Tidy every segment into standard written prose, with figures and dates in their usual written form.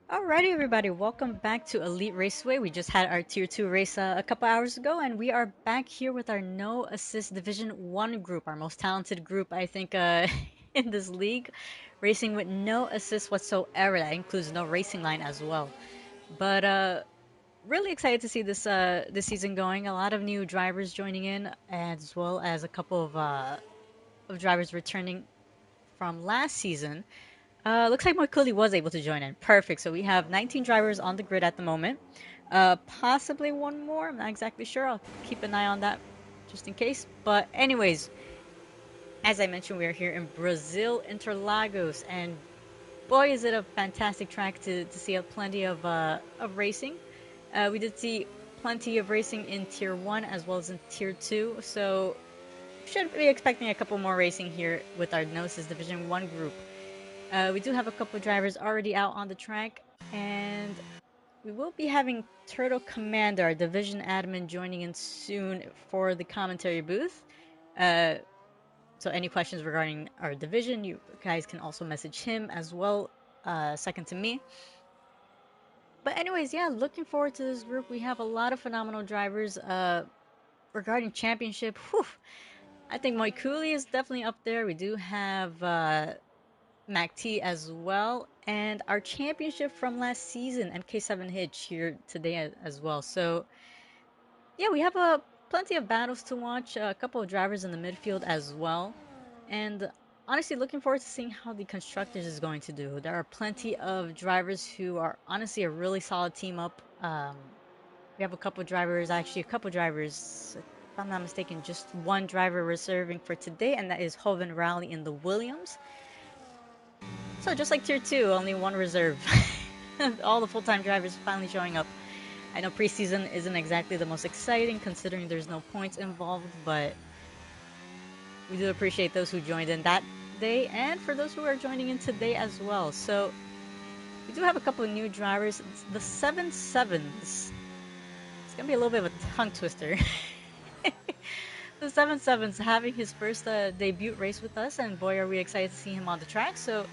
Alrighty, everybody, welcome back to Elite Raceway. We just had our Tier 2 race a couple hours ago, and we are back here with our No Assist Division 1 group, our most talented group, I think, in this league, racing with no assist whatsoever. That includes no racing line as well. But really excited to see this season going. A lot of new drivers joining in, as well as a couple of drivers returning from last season. Looks like Moikuli was able to join in. Perfect. So we have 19 drivers on the grid at the moment. Possibly one more. I'm not exactly sure. I'll keep an eye on that just in case. But anyways, as I mentioned, we are here in Brazil, Interlagos, and boy, is it a fantastic track to see plenty of racing. We did see plenty of racing in Tier 1 as well as in Tier 2. So should be expecting a couple more racing here with our Gnosis Division 1 group. We do have a couple drivers already out on the track, and we will be having Turtle Commander, our division admin, joining in soon for the commentary booth. Uh, so any questions regarding our division, you guys can also message him as well, second to me. But anyways, yeah, looking forward to this group. We have a lot of phenomenal drivers. Regarding championship, whew, I think Moikuli is definitely up there. We do have MacT as well, and our championship from last season, MK7 Hitch, here today as well. So yeah, we have plenty of battles to watch, a couple of drivers in the midfield as well, and honestly looking forward to seeing how the constructors is going to do. There are plenty of drivers who are honestly a really solid team up. We have a couple of drivers, actually a couple of drivers, if I'm not mistaken, just one driver reserving for today, and that is Hoven Rally in the Williams. So just like Tier 2, only one reserve. All the full-time drivers finally showing up. I know preseason isn't exactly the most exciting considering there's no points involved, but we do appreciate those who joined in that day and for those who are joining in today as well. So we do have a couple of new drivers. It's the 7-7s. It's gonna be a little bit of a tongue twister. The 7-7s having his first debut race with us, and boy are we excited to see him on the track. So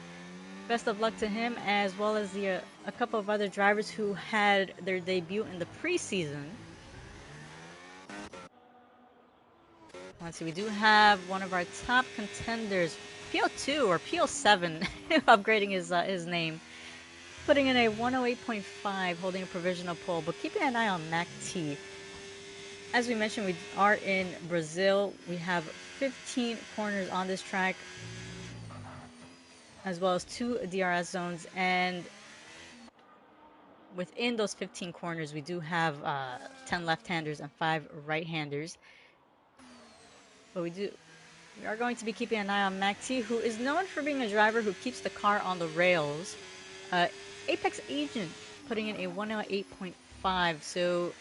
best of luck to him, as well as a couple of other drivers who had their debut in the preseason. Let's see, we do have one of our top contenders, PO2 or PO7, upgrading his name, putting in a 108.5, holding a provisional pole, but keeping an eye on MacT. As we mentioned, we are in Brazil. We have 15 corners on this track, as well as 2 DRS zones, and within those 15 corners, we do have 10 left-handers and 5 right-handers. But we are going to be keeping an eye on MacT, who is known for being a driver who keeps the car on the rails. Uh, Apex Agent putting in a 108.5, so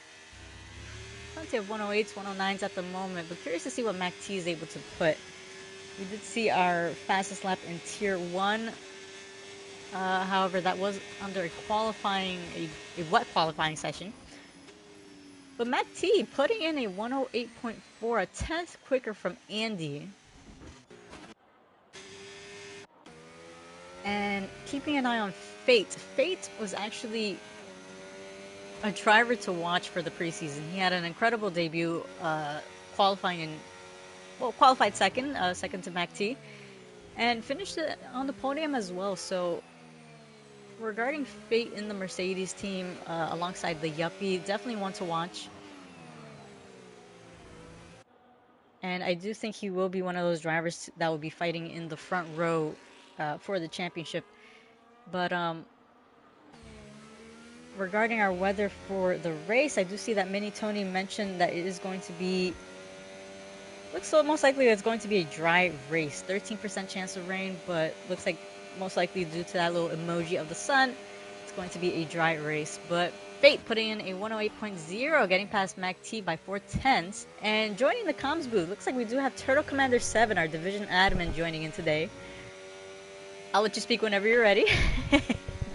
plenty of 108s, 109s at the moment, but curious to see what MacT is able to put. We did see our fastest lap in Tier 1. However, that was under a wet qualifying session. But MacT putting in a 108.4, a tenth quicker from Andy. And keeping an eye on Fate. Fate was actually a driver to watch for the preseason. He had an incredible debut, qualified second, second to MacT, and finished it on the podium as well. So regarding Fate in the Mercedes team, alongside the Yuppie, definitely one to watch. And I do think he will be one of those drivers that will be fighting in the front row for the championship. But regarding our weather for the race, I do see that Mini Tony mentioned that it is going to be, looks so most likely it's going to be a dry race. 13% chance of rain, but looks like most likely due to that little emoji of the sun, it's going to be a dry race. But Fate putting in a 108.0, getting past MacT by 4 tenths. And joining the comms booth, looks like we do have Turtle Commander 7, our division admin, joining in today. I'll let you speak whenever you're ready.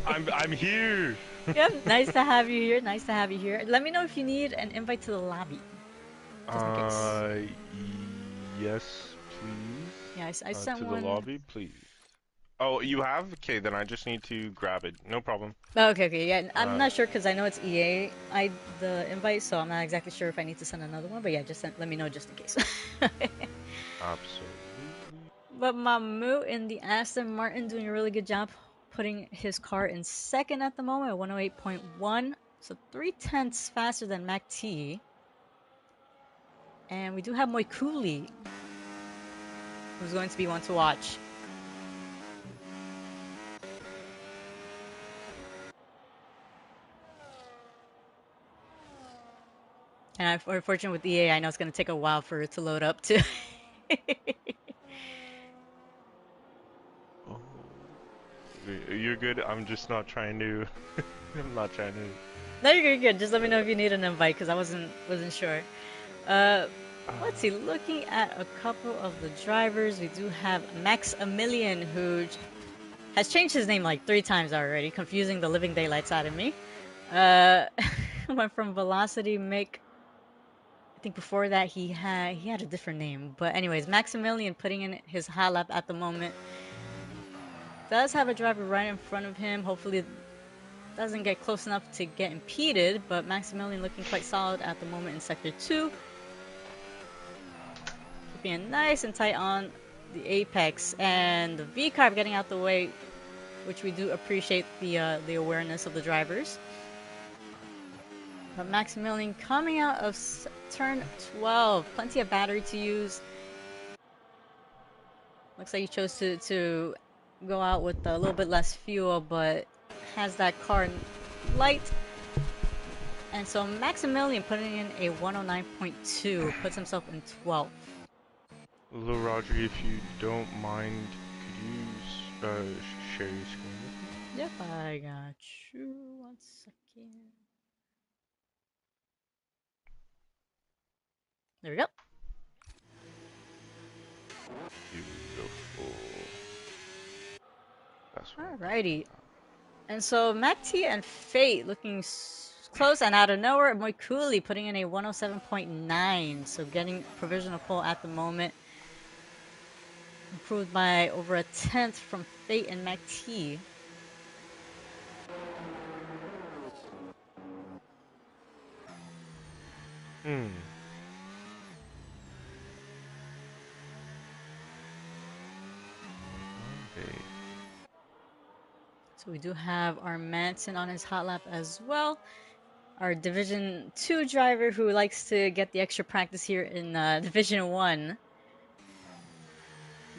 I'm here. Yep, nice to have you here. Nice to have you here. Let me know if you need an invite to the lobby, just in case. Yes, please. Yeah, I sent To the one. lobby, please. Oh, you have? Okay, then I just need to grab it. No problem. Oh, okay, okay, yeah. I'm Uh, not sure because I know it's EA, the invite, so I'm not exactly sure if I need to send another one. But yeah, just let me know just in case. absolutely. But Mamu in the Aston Martin doing a really good job putting his car in second at the moment at 108.1. So 3/10 faster than Mac T. And we do have Moikuli, who's going to be one to watch. And I'm fortunate with EA, I know it's going to take a while for it to load up too. Oh, you're good. I'm just not trying to. I'm not trying to. No, you're good. Just let me know if you need an invite because I wasn't sure. Uh, let's see. Looking at a couple of the drivers, we do have Maximilian, who has changed his name like 3 times already, confusing the living daylights out of me. Went from Velocity Make. I think before that he had a different name, but anyways, Maximilian putting in his hot lap at the moment. Does have a driver right in front of him. Hopefully, it doesn't get close enough to get impeded, but Maximilian looking quite solid at the moment in Sector 2. Keeping it nice and tight on the apex, and the V-Carb getting out the way, which we do appreciate the awareness of the drivers. But Maximilian coming out of turn 12, plenty of battery to use. Looks like he chose to go out with a little bit less fuel, but has that car light. And so Maximilian putting in a 109.2, puts himself in 12th. Little Roger, if you don't mind, could you share your screen with me? Yep, I got you. 1 second. There we go. Beautiful. That's what I'm talking Alrighty. about. And so Mac T and Fate looking close, and out of nowhere, Moikuli putting in a 107.9. So getting provisional pole at the moment. Improved by over a 10th from Fate and Mac T. Hmm. Okay. So we do have our Manson on his hot lap as well. Our Division 2 driver who likes to get the extra practice here in Division 1.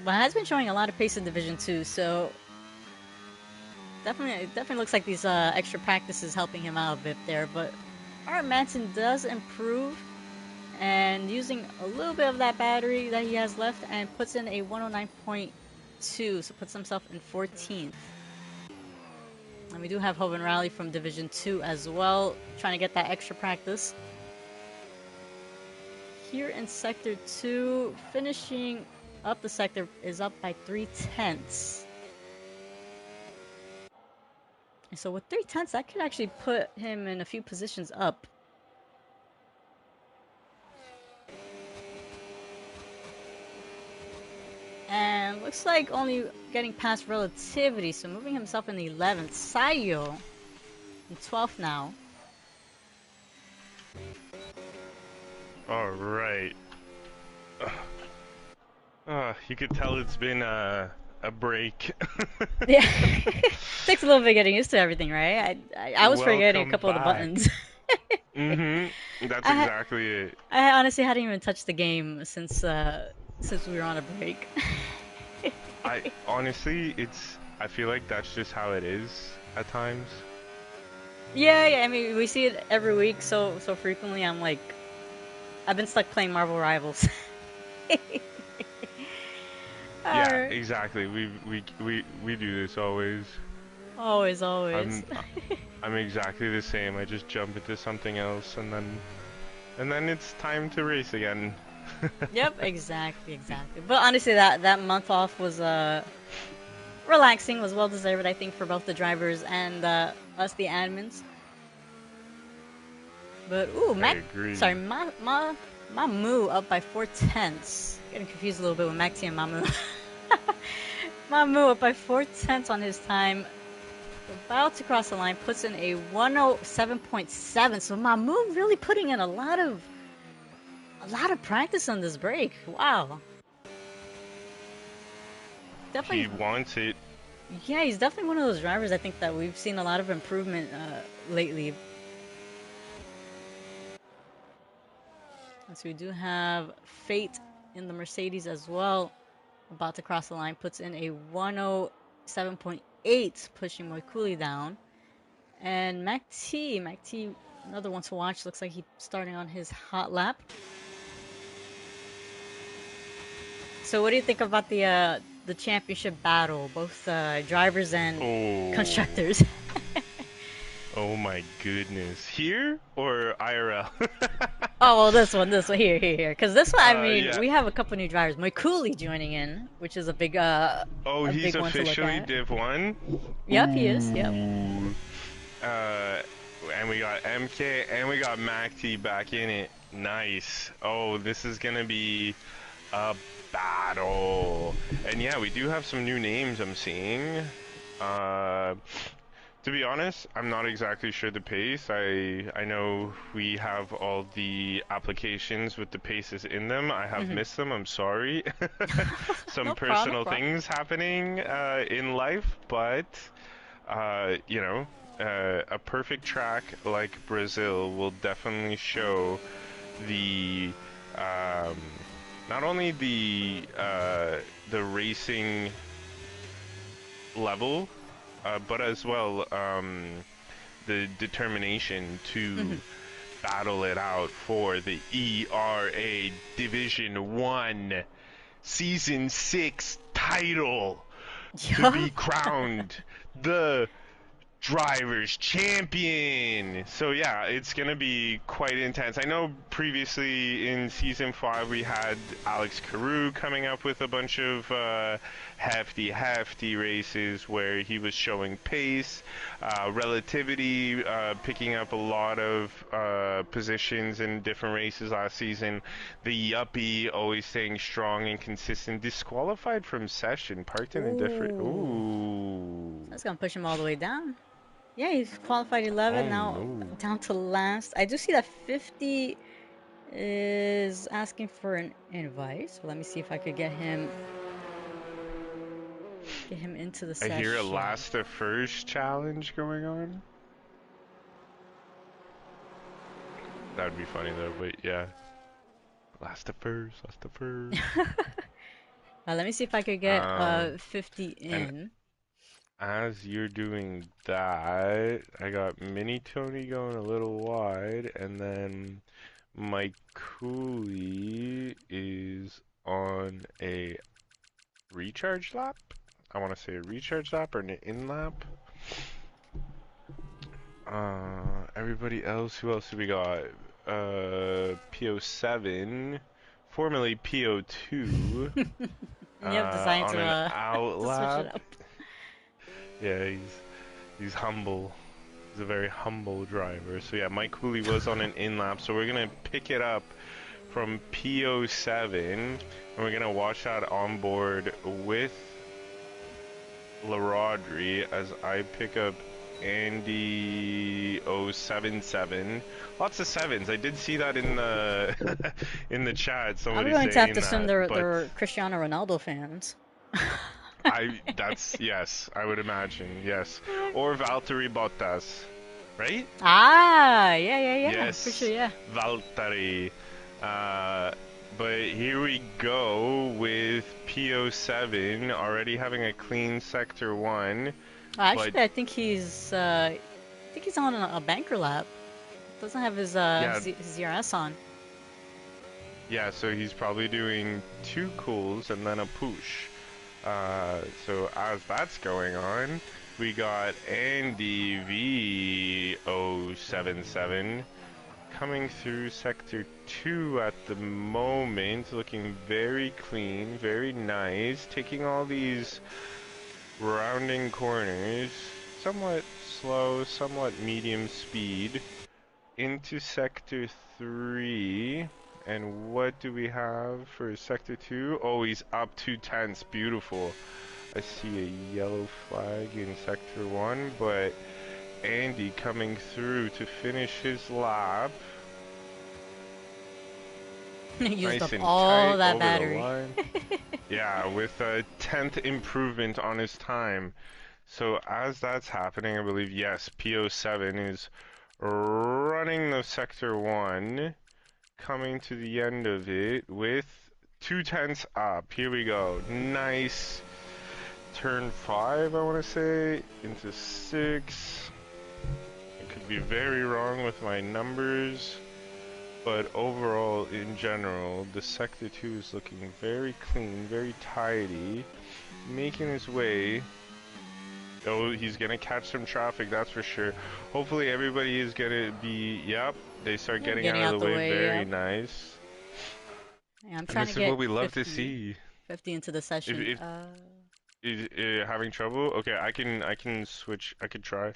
But has been showing a lot of pace in Division 2, so definitely looks like these extra practices helping him out a bit there. But our Manson does improve, and using a little bit of that battery that he has left, and puts in a 109.2, so puts himself in 14th. And we do have Hoven Rally from Division 2 as well, trying to get that extra practice. Here in Sector 2, finishing up the sector is up by 3/10. And so with 3/10, that could actually put him in a few positions up. And looks like only getting past Relativity, so moving himself in the 11th. Sayo in 12th now. All right. You could tell it's been a break. Yeah, takes a little bit getting used to everything, right? I was forgetting a Welcome couple of the back. buttons. That's I exactly it. I honestly hadn't even touched the game since we were on a break. I honestly, I feel like that's just how it is at times. Yeah, I mean we see it every week so frequently. I'm like, I've been stuck playing Marvel Rivals. Yeah, Alright. exactly. We do this always. Always, always. I'm exactly the same. I just jump into something else and then it's time to race again. Yep, exactly. But honestly, that month off was relaxing, was well deserved, I think, for both the drivers and us, the admins. But ooh, I agree. Mamu up by 4/10. Getting confused a little bit with Maxi and Mamu. Mamu up by 4 tenths on his time. About to cross the line, puts in a 107.7. So Mamu really putting in a lot of practice on this break. Wow. He Definitely, wants it. yeah, he's definitely one of those drivers I think that we've seen a lot of improvement lately. So we do have Fate in the Mercedes as well. About to cross the line, puts in a 107.8, pushing Moikuli down. And Mac T, another one to watch. Looks like he's starting on his hot lap. So what do you think about the championship battle, both drivers and Oh, constructors? oh my goodness. Here or IRL? Oh well, this one, here. Because this one, I mean, Yeah. we have a couple new drivers. Moikuli joining in, which is Oh, a he's big one to look officially at. Div 1? Yep, he is. Yep. Ooh. Uh, and we got MK and we got MacT back in it. Nice. Oh, this is gonna be a battle. And yeah, we do have some new names I'm seeing. Uh, to be honest, I'm not exactly sure the pace. I know we have all the applications with the paces in them. I have Hmm. missed them. I'm sorry. Some No problem. No personal problem. things happening in life, but you know, a perfect track like Brazil will definitely show the um, not only the racing level, but as well the determination to Hmm. battle it out for the ERA Division 1 Season 6 title to be Yup. crowned the Drivers Champion. So yeah, it's gonna be quite intense. I know previously in season 5 we had Alex Carew coming up with a bunch of hefty races where he was showing pace, relativity, picking up a lot of positions in different races last season. The Yuppie always staying strong and consistent, disqualified from session, parked in a different. Ooh. Ooh. That's gonna push him all the way down. Yeah, he's qualified 11, Oh now no. down to last. I do see that 50 is asking for an invite. So let me see if I could get him into the I hear a session. last to first challenge going on. That would be funny though, but yeah. Last to first, last to first. Let me see if I could get Um, 50 and in. as you're doing that, I got Mini Tony going a little wide, and then Mike Cooley is on a recharge lap. I want to say a recharge lap or an in lap. Everybody else, who else do we got? PO7, formerly PO2, You have decided on an out to switch lap. it up. Yeah, he's humble. He's a very humble driver. So yeah, Mike Cooley was on an in lap. So we're gonna pick it up from PO7, and we're gonna watch that on board with LaRodri as I pick up Andy 077. Lots of sevens. I did see that in the in the chat. I'm Somebody going to have to saying assume that, but they're Cristiano Ronaldo fans. that's yes, I would imagine yes, or Valtteri Bottas, right? Ah, yeah, for sure, Yes, yeah. Valtteri. Uh, but here we go with PO7 already having a clean sector one, but Actually, I think he's on a banker lap. Doesn't have his yeah, ZRS on. yeah, so he's probably doing two cools and then a push. So as that's going on, we got Andy V077 coming through sector 2 at the moment, looking very clean, very nice, taking all these rounding corners, somewhat slow, somewhat medium speed, into sector 3. And what do we have for sector 2? Oh, he's up 2 tenths. Beautiful. I see a yellow flag in Sector 1, but Andy coming through to finish his lap. Used Nice up and all tight that over the battery. line. Yeah, with a 10th improvement on his time. So as that's happening, I believe, yes, PO7 is running the Sector 1, coming to the end of it with 2 tenths up. Here we go. Nice turn 5, I want to say, into 6. I could be very wrong with my numbers, but overall, in general, the Sector 2 is looking very clean, very tidy, making his way. Oh, he's gonna catch some traffic, that's for sure. Hopefully everybody is gonna be, yep, they start Yep, getting getting out of out the the way, way, very yep. nice. Yeah, I'm And trying to this is what get we love to 50, see. 50 into the If, session. if is having trouble, okay, I can switch, I could try.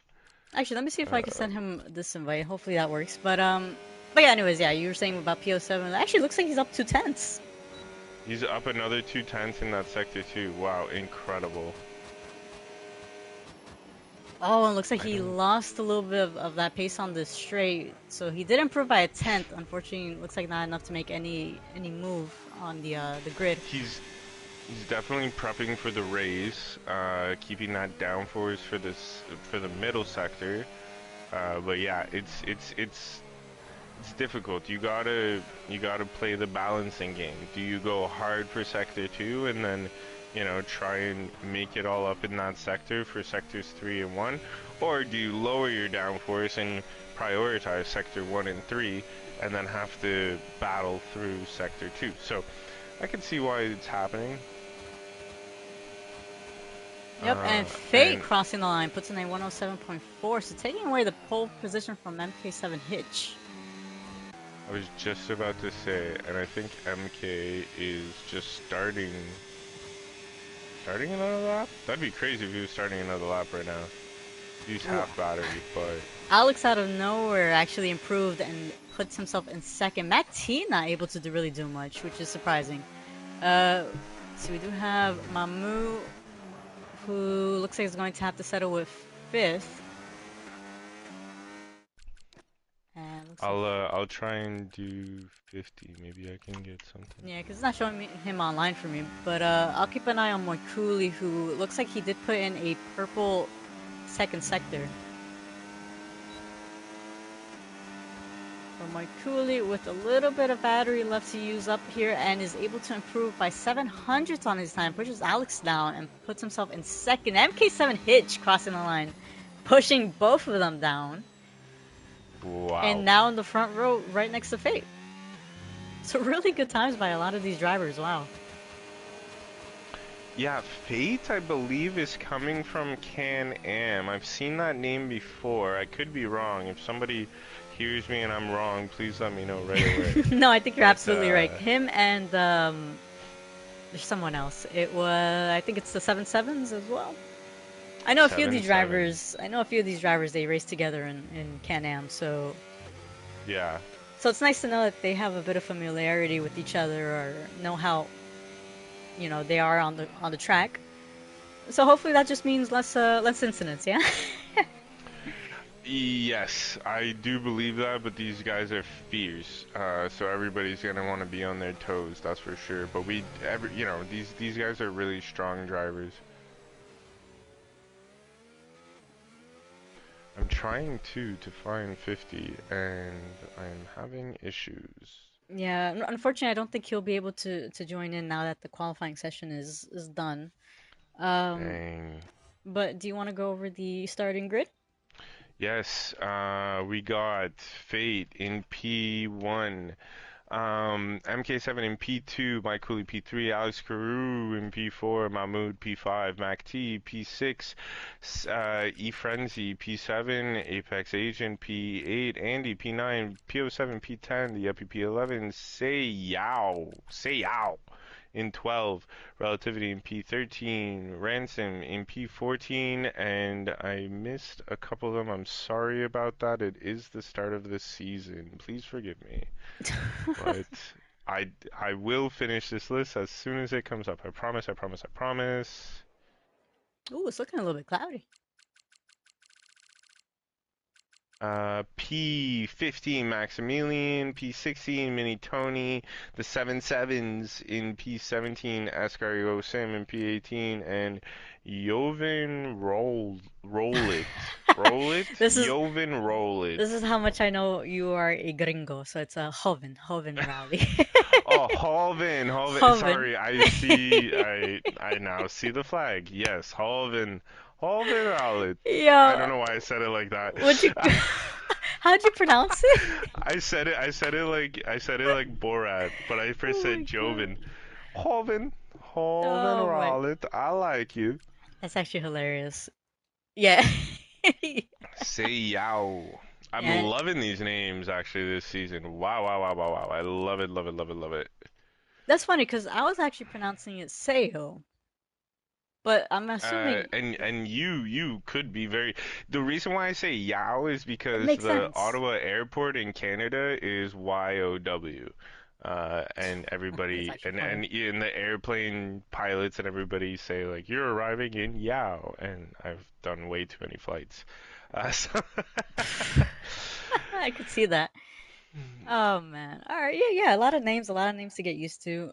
Actually, let me see if I can Uh, send him this invite. Hopefully that works. But yeah, anyways, yeah, you were saying about PO7. Actually, looks like he's up 2 tenths. he's up another 2 tenths in that sector too. Wow, incredible. Oh, and looks like I he don't. lost a little bit of that pace on the straight. So he did improve by a tenth. Unfortunately, looks like not enough to make any move on the grid. He's definitely prepping for the race, keeping that downforce for the middle sector. But yeah, it's difficult. You gotta play the balancing game. Do you go hard for sector 2 and then, try and make it all up in that sector for sectors 3 and 1, or do you lower your downforce and prioritize sector 1 and 3 and then have to battle through sector 2? So I can see why it's happening. Yep, and Fate And crossing the line puts in a 107.4, so taking away the pole position from MK7 Hitch. I was just about to say, and I think MK is just starting another lap? That'd be crazy if he was starting another lap right now. He's Ooh. half battery, but Alex out of nowhere actually improved and puts himself in second. Mac T not able to really do much, which is surprising. So we do have Mamu, who looks like he's going to have to settle with fifth. And looks like I'll try and do 50. Maybe I can get something. yeah, because it's not showing him online for me. But I'll keep an eye on Moikuli, who looks like he did put in a purple second sector. So Moikuli with a little bit of battery left to use up here and is able to improve by 700s on his time, pushes Alex down and puts himself in second. MK7 Hitch crossing the line, pushing both of them down. And Wow. now in the front row, right next to Fate. So really good times by a lot of these drivers. Wow. Yeah, Fate, I believe, is coming from Can-Am. I've seen that name before. I could be wrong. If somebody hears me and I'm wrong, please let me know right away. No, I think you're But absolutely right. Him and there's someone else. I think it's the 7-7s as well. I know a few of these 7-7. drivers. I know a few of these drivers. They race together in Can-Am, Yeah. so it's nice to know that they have a bit of familiarity with each other or know how they are on the track. So hopefully that just means less incidents. Yeah. Yes, I do believe that, but these guys are fierce, so everybody's gonna want to be on their toes, that's for sure. But these guys are really strong drivers. I'm trying to find 50, and I'm having issues. Yeah. Unfortunately, I don't think he'll be able to join in now that the qualifying session is done. Um, Dang. but do you want to go over the starting grid? Yes, we got Fate in P1. MK7 in P2, Mike Cooley P3, Alex Carew in P4, Mahmoud P5, Mac T P6, eFrenzy P7, Apex Agent P8, Andy P9, PO7 P10, the Yuppie P11, Say Yow in 12, Relativity in P13, Ransom in P14, and I missed a couple of them. I'm sorry about that. It is the start of the season. Please forgive me. But I will finish this list as soon as it comes up. I promise, I promise, I promise. Ooh, it's looking a little bit cloudy. P15 Maximilian, P16 Mini Tony, the 7-7s in P17 Ascario Sim in P18, and Joven Roll it. Roll it? This is Joven Roll it. this is how much I know you are a gringo. So it's a Hoven rally. Oh, Halvin. Hoven. Sorry, I now see the flag. Yes, Halvin Rowlet. I Yo, don't know why I said it like that. would you? How'd you pronounce it? I said it like Borat, but I first Oh said my god. Joven. Halvin, Halvin Oh my. Rowlet. I like you. That's actually hilarious. Yeah. Say yow. I'm Yeah. loving these names actually this season. Wow. I love it. That's funny because I was actually pronouncing it Seo, but I'm assuming And you could be very. The reason why I say Yao is it because makes the sense. Ottawa airport in Canada is YOW. And That's everybody actually and funny. in the airplane pilots and everybody say like you're arriving in Yao, and I've done way too many flights. So I could see that. Oh man. All right. Yeah. A lot of names to get used to.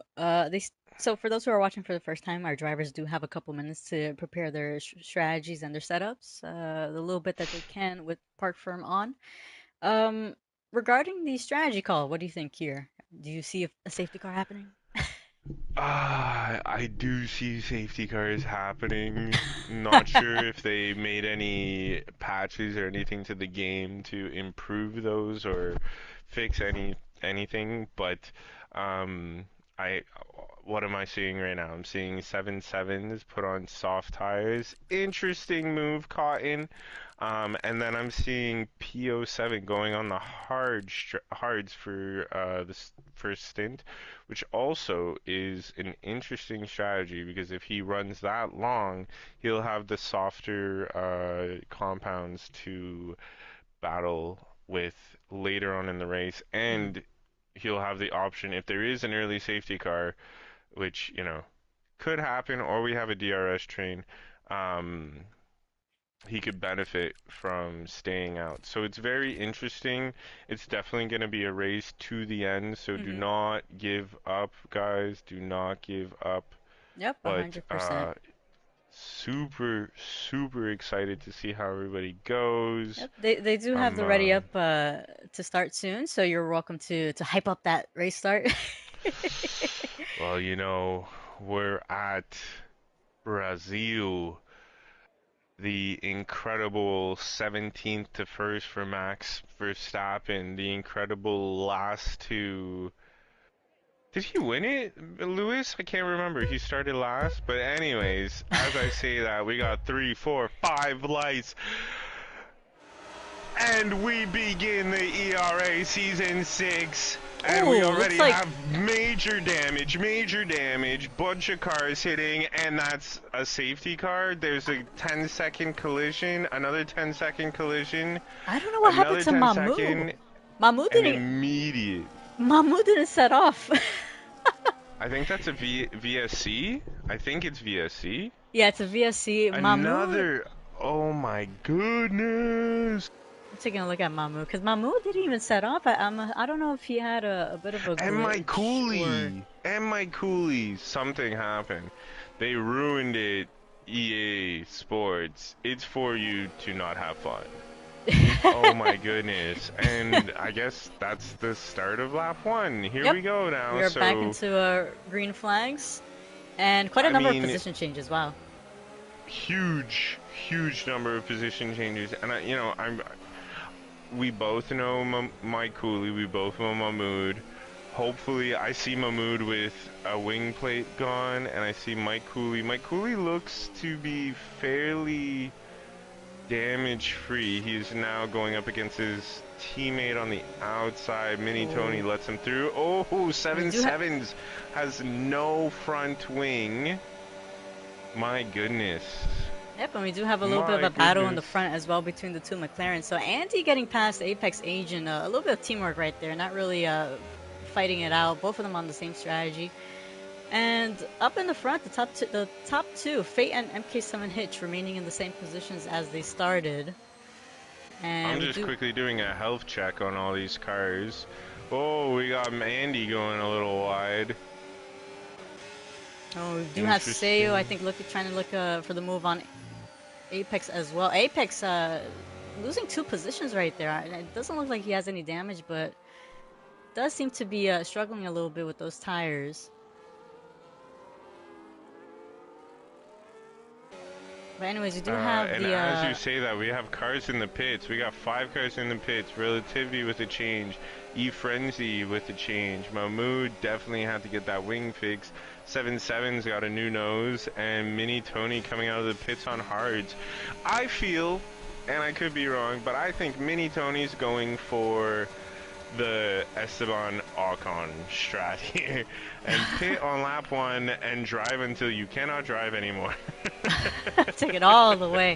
So for those who are watching for the first time, our drivers do have a couple minutes to prepare their strategies and their setups, the little bit that they can with Park Firm on. Um, Regarding the strategy call, what do you think here? Do you see a safety car happening? I do see safety cars happening. Not sure if they made any patches or anything to the game to improve those or fix anything, but um I what am I seeing right now? I'm seeing 7.7s put on soft tires. Interesting move, Cotton. And then I'm seeing PO7 going on the hards for this first stint, which also is an interesting strategy because if he runs that long, he'll have the softer compounds to battle with later on in the race, Mhm. and he'll have the option if there is an early safety car, which, could happen, or we have a DRS train. Um, he could benefit from staying out. So it's very interesting. It's definitely going to be a race to the end. So do Mhm. not give up, guys. Do not give up. Yep, But 100%. super excited to see how everybody goes. Yep, they do have I'm the ready up to start soon, so you're welcome to hype up that race start. well, we're at Brazil. The incredible 17th to first for Max Verstappen, the incredible last two. Did he win it, Lewis? I can't remember. He started last, but anyways, as I say that, we got 3, 4, 5 lights, and we begin the ERA season 6. And we Ooh, looks already like have major damage, bunch of cars hitting, and that's a safety car. There's a 10-second collision, another 10-second collision, I don't know what happened another to Mamu. 10-second, Mamu and didn't immediate. Mamu didn't set off. I think that's a VSC. I think it's VSC. Yeah, it's a VSC. Mamu. Another. Oh my goodness. I'm taking a look at Mamu because Mamu didn't even set off. I don't know if he had a bit of a And my glitch or. coolie. And my coolie. Something happened. They ruined it. EA Sports. It's for you to not have fun. Oh my goodness. And I guess that's the start of lap one. Here Yep, we go we now. are back So, into green flags and quite a I number of mean, position changes. Wow. huge number of position changes. And we both know Mike Cooley. We both know Mahmood. Hopefully, I see Mahmood with a wing plate gone, and I see Mike Cooley. Mike Cooley looks to be fairly damage-free. He is now going up against his teammate on the outside. Mini Tony Oh, lets him through. Oh, we seven do have. sevens has no front wing. My goodness. Yep, and we do have a little bit of My a battle in the goodness. front as well between the two McLarens. So Andy getting past Apex Agent, a little bit of teamwork right there, not really fighting it out. Both of them on the same strategy. And up in the front, the top two, Fate and MK7 Hitch remaining in the same positions as they started. And I'm we just do, quickly doing a health check on all these cars. Oh, we got Andy going a little wide. we do have Seiyu, I Interesting. think, trying to look for the move on Apex as well. Apex losing 2 positions right there. It doesn't look like he has any damage, but does seem to be struggling a little bit with those tires. But anyways, we do have And the as you say that, we have cars in the pits. We got 5 cars in the pits. Relativity with a change. E-Frenzy with a change. Mahmood definitely had to get that wing fix. 7-7's got a new nose. And Mini Tony coming out of the pits on hards. I feel, and I could be wrong, but I think Mini Tony's going for the Esteban Ocon strat here and pit on lap 1 and drive until you cannot drive anymore. take it all the way.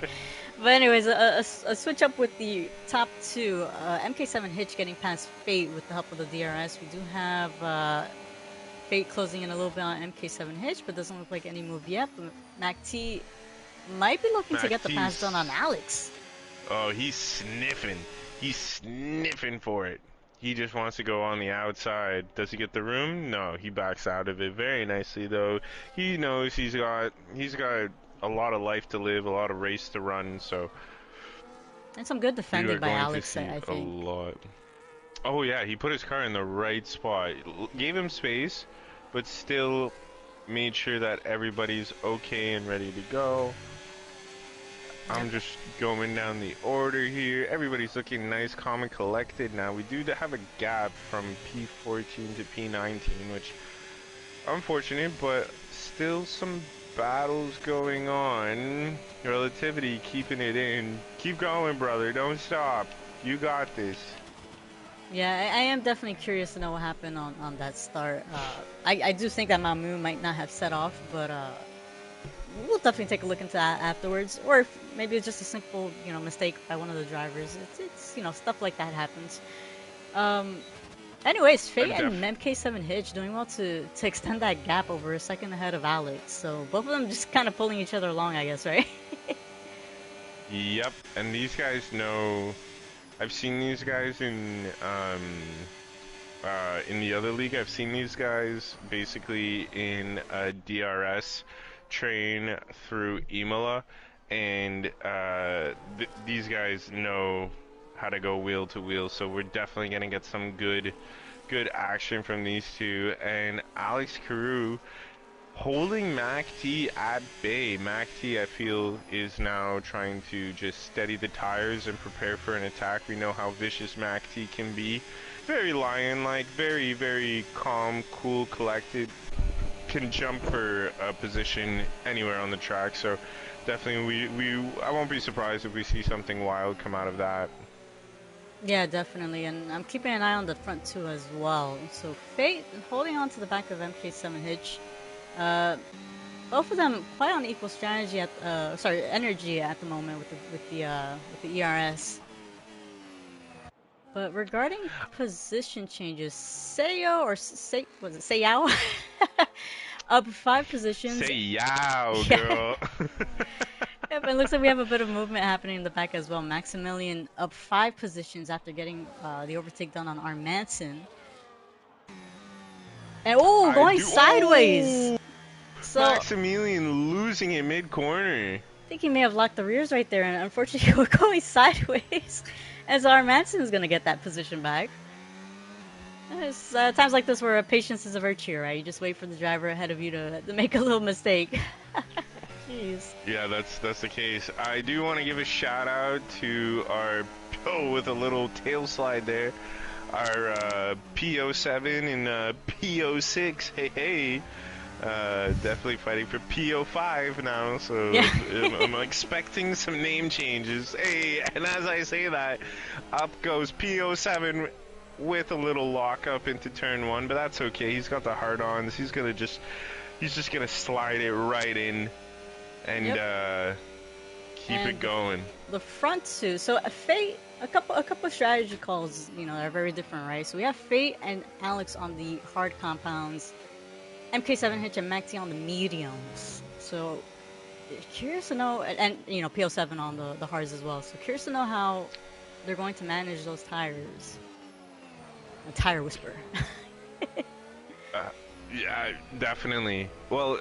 But anyways, a switch up with the top two. MK7 Hitch getting past Fate with the help of the DRS. We do have Fate closing in a little bit on MK7 Hitch, but doesn't look like any move yet. But Mac T might be looking to Mac get the pass done on T's, Alex. oh, he's sniffing. He's sniffing for it. He just wants to go on the outside. Does he get the room? No, he backs out of it very nicely though. He knows he's got a lot of life to live, a lot of race to run, so And some good we defending are by going to Alex, see I a think. lot. Oh yeah, he put his car in the right spot. Gave him space, but still made sure that everybody's okay and ready to go. Yep. I'm just going down the order here. Everybody's looking nice, calm, and collected now. We do have a gap from P14 to P19, which unfortunate, but still some battles going on. Relativity keeping it in. Keep going, brother. Don't stop. You got this. Yeah, I am definitely curious to know what happened on that start. I do think that Mamu might not have set off, but we'll definitely take a look into that afterwards. Or if maybe it's just a simple, mistake by one of the drivers. It's stuff like that happens. Um, anyways, Fate and MK7 Hitch doing well to extend that gap over a second ahead of Alex. So both of them just kind of pulling each other along, I guess, right? Yep, and these guys know. I've seen these guys in the other league. I've seen these guys basically in a DRS train through Imola, and these guys know how to go wheel to wheel. So we're definitely gonna get some good action from these two. And Alex Carew holding Mac T at bay. Mac T, I feel, is now trying to just steady the tires and prepare for an attack. We know how vicious Mac T can be. Very lion-like, very, very calm, cool, collected. Can jump for a position anywhere on the track. So definitely, I won't be surprised if we see something wild come out of that. Yeah, definitely, and I'm keeping an eye on the front too as well. So Fate holding on to the back of MK7 Hitch. Uh, both of them quite on equal strategy energy at the moment with the ERS. But regarding position changes, was it Seiyo? Up 5 positions. Say yow, Yeah. girl. Yep, it looks like we have a bit of movement happening in the back as well. Maximilian up 5 positions after getting the overtake done on Armanson. And going sideways. Ooh, So Maximilian losing it mid-corner. I think he may have locked the rears right there, and unfortunately we're going sideways as Armanson is going to get that position back. It's times like this where patience is a virtue, right? You just wait for the driver ahead of you to make a little mistake. Jeez. Yeah, that's the case. I do want to give a shout out to our with a little tail slide there. Our PO7 and PO6. Hey. Definitely fighting for PO5 now, so Yeah. I'm expecting some name changes. Hey, and as I say that, up goes PO7 with a little lock up into turn 1, but that's okay. He's got the hard-ons. He's just gonna slide it right in and keep it going. The front two, so Fate, a couple of strategy calls, are very different, right? So we have Fate and Alex on the hard compounds. MK7 Hitch and Maxi on the mediums. So curious to know, and you know PO7 on the hards as well. So curious to know how they're going to manage those tires. A tire whisper. Uh, yeah, definitely. Well,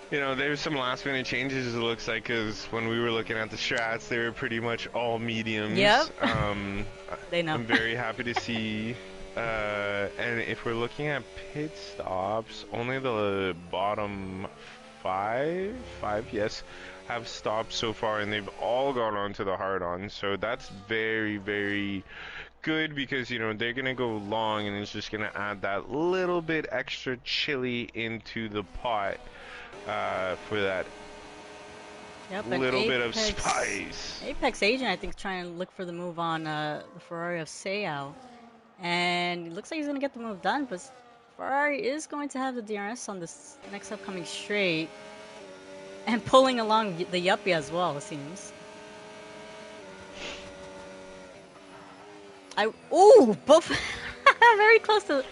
you know, there's some last minute changes it looks like, because when we were looking at the strats, they were pretty much all mediums. Yep. Um, They know. I'm very happy to see. And if we're looking at pit stops, only the bottom five, yes, have stopped so far, and they've all gone on to the hard-on. So that's very, very good, because you know they're gonna go long, and it's just gonna add that little bit extra chili into the pot for that Yep, and little bit of Apex, spice. Apex Agent, I think, is trying to look for the move on the Ferrari of Seau. And it looks like he's going to get the move done, but Ferrari is going to have the DRS on this next upcoming straight. And pulling along the Yuppie as well, it seems. Ooh, both very close to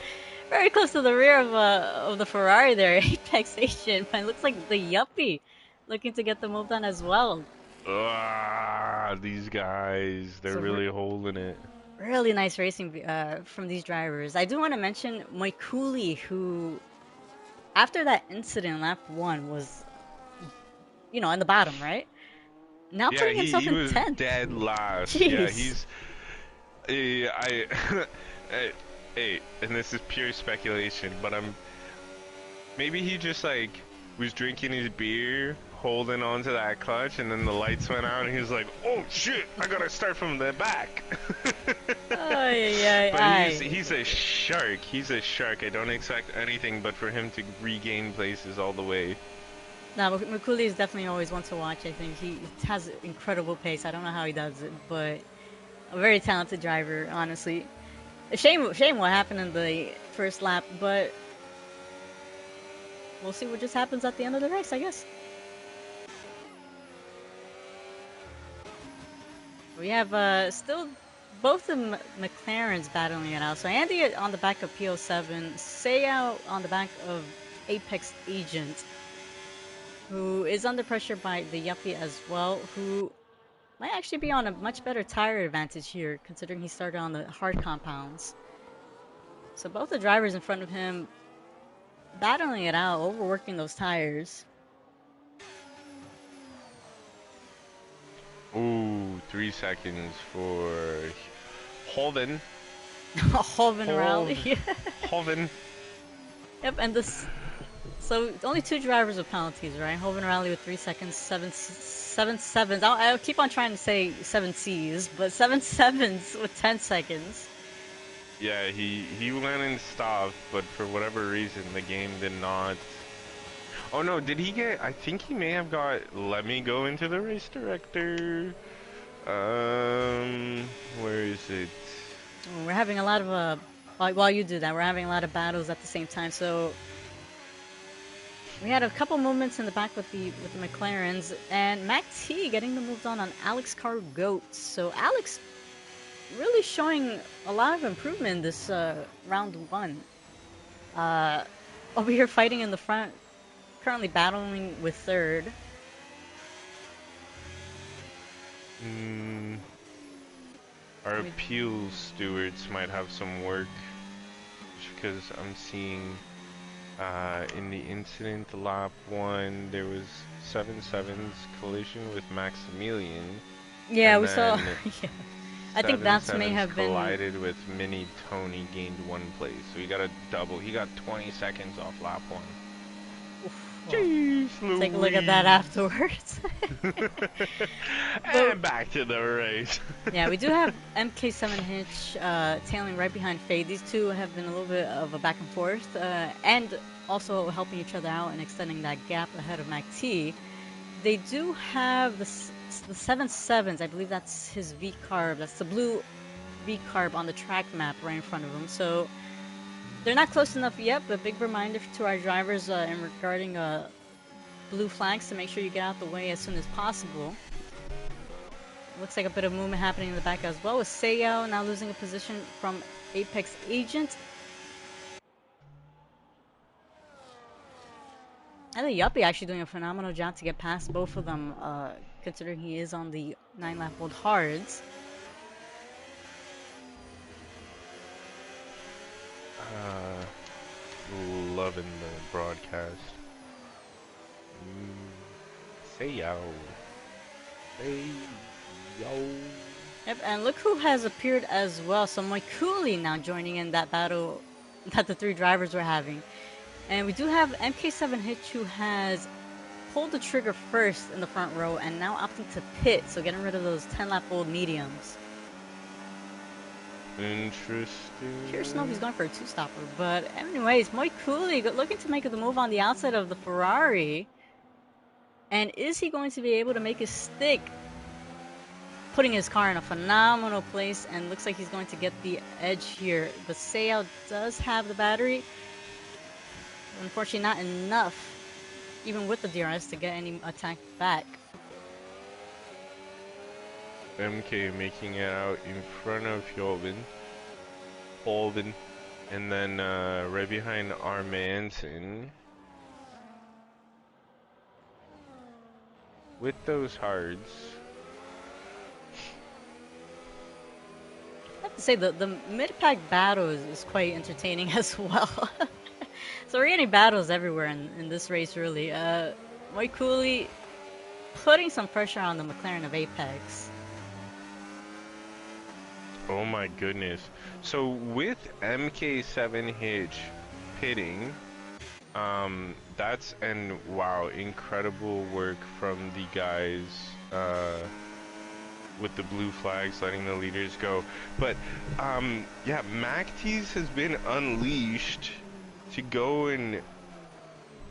the rear of the Ferrari there, Apex Agent. But it looks like the Yuppie looking to get the move done as well. Ah, these guys, they're really holding it. Really nice racing from these drivers. I do want to mention Moikuli, who, after that incident, lap 1 was, you know, in the bottom, right? Now Yeah, putting himself he in was 10th. dead last. Jeez. Yeah, he's. Hey, and this is pure speculation, but maybe he just like was drinking his beer, holding on to that clutch, and then the lights went out, and he was like, "Oh shit, I gotta start from the back." But he's a shark. He's a shark. I don't expect anything but for him to regain places all the way. No, Makuli is definitely always one to watch. I think he has incredible pace. I don't know how he does it, but a very talented driver, honestly. Shame what happened in the first lap, but we'll see what just happens at the end of the race, I guess. We have still both the McLarens battling it out. So Andy on the back of PO7, Seau on the back of Apex Agent, who is under pressure by the Yuppie as well, who might actually be on a much better tire advantage here, considering he started on the hard compounds. So both the drivers in front of him battling it out, overworking those tires. Ooh, 3 seconds for Hoven. Hoven rally. Hoven. Yep, and this. So only 2 drivers with penalties, right? Hoven rally with 3 seconds, 7 sevens. I'll keep on trying to say 7 Cs, but 7 sevens with 10 seconds. Yeah, he went and stopped, but for whatever reason, the game did not. Oh no, did he get? I think he may have got. Let me go into the race director. Where is it? We're having a lot of while you do that, we're having a lot of battles at the same time. So we had a couple moments in the back with the McLarens, and Mac T getting the move done on Alex Cargoat. So Alex really showing a lot of improvement this round 1. Over here fighting in the front, currently battling with 3rd. Our appeals stewards might have some work, because I'm seeing in the incident lap 1 there was 7 sevens collision with Maximilian. Yeah, we saw. Yeah. I think that may have been collided with Mini Tony, gained 1 place, so he got a double. He got 20 seconds off lap 1. Jeez, Louise. Take a look at that afterwards. And back to the race. Yeah, we do have MK7 Hitch tailing right behind Fade. These two have been a little bit of a back and forth, and also helping each other out and extending that gap ahead of Mac T. They do have the 7 sevens. I believe that's his V-carb. That's the blue V-carb on the track map right in front of him. So they're not close enough yet, but big reminder to our drivers in regarding blue flags to make sure you get out the way as soon as possible. Looks like a bit of movement happening in the back as well, with Seau now losing a position from Apex Agent. I think Yuppie actually doing a phenomenal job to get past both of them, considering he is on the 9 lap old hards. Loving the broadcast. Say yo. Say yo. Yep, and look who has appeared as well. So Mike Cooley now joining in that battle that the three drivers were having. And we do have MK7 Hitch, who has pulled the trigger first in the front row and now opting to pit, so getting rid of those 10 lap old mediums. Interesting. Curious to know if he's going for a two-stopper, but anyways, Mike Cooley looking to make the move on the outside of the Ferrari. And is he going to be able to make his stick? Putting his car in a phenomenal place, and looks like he's going to get the edge here. But Seiya does have the battery. Unfortunately, not enough, even with the DRS, to get any attack back. MK making it out in front of Holden, and then right behind Armanson. With those hards. I have to say, the mid-pack battle is quite entertaining as well. So we're getting battles everywhere in this race, really. Mike Cooley putting some pressure on the McLaren of Apex. Oh my goodness. So with MK7 Hitch pitting, that's, and wow, incredible work from the guys with the blue flags letting the leaders go. But yeah, MacTees has been unleashed to go and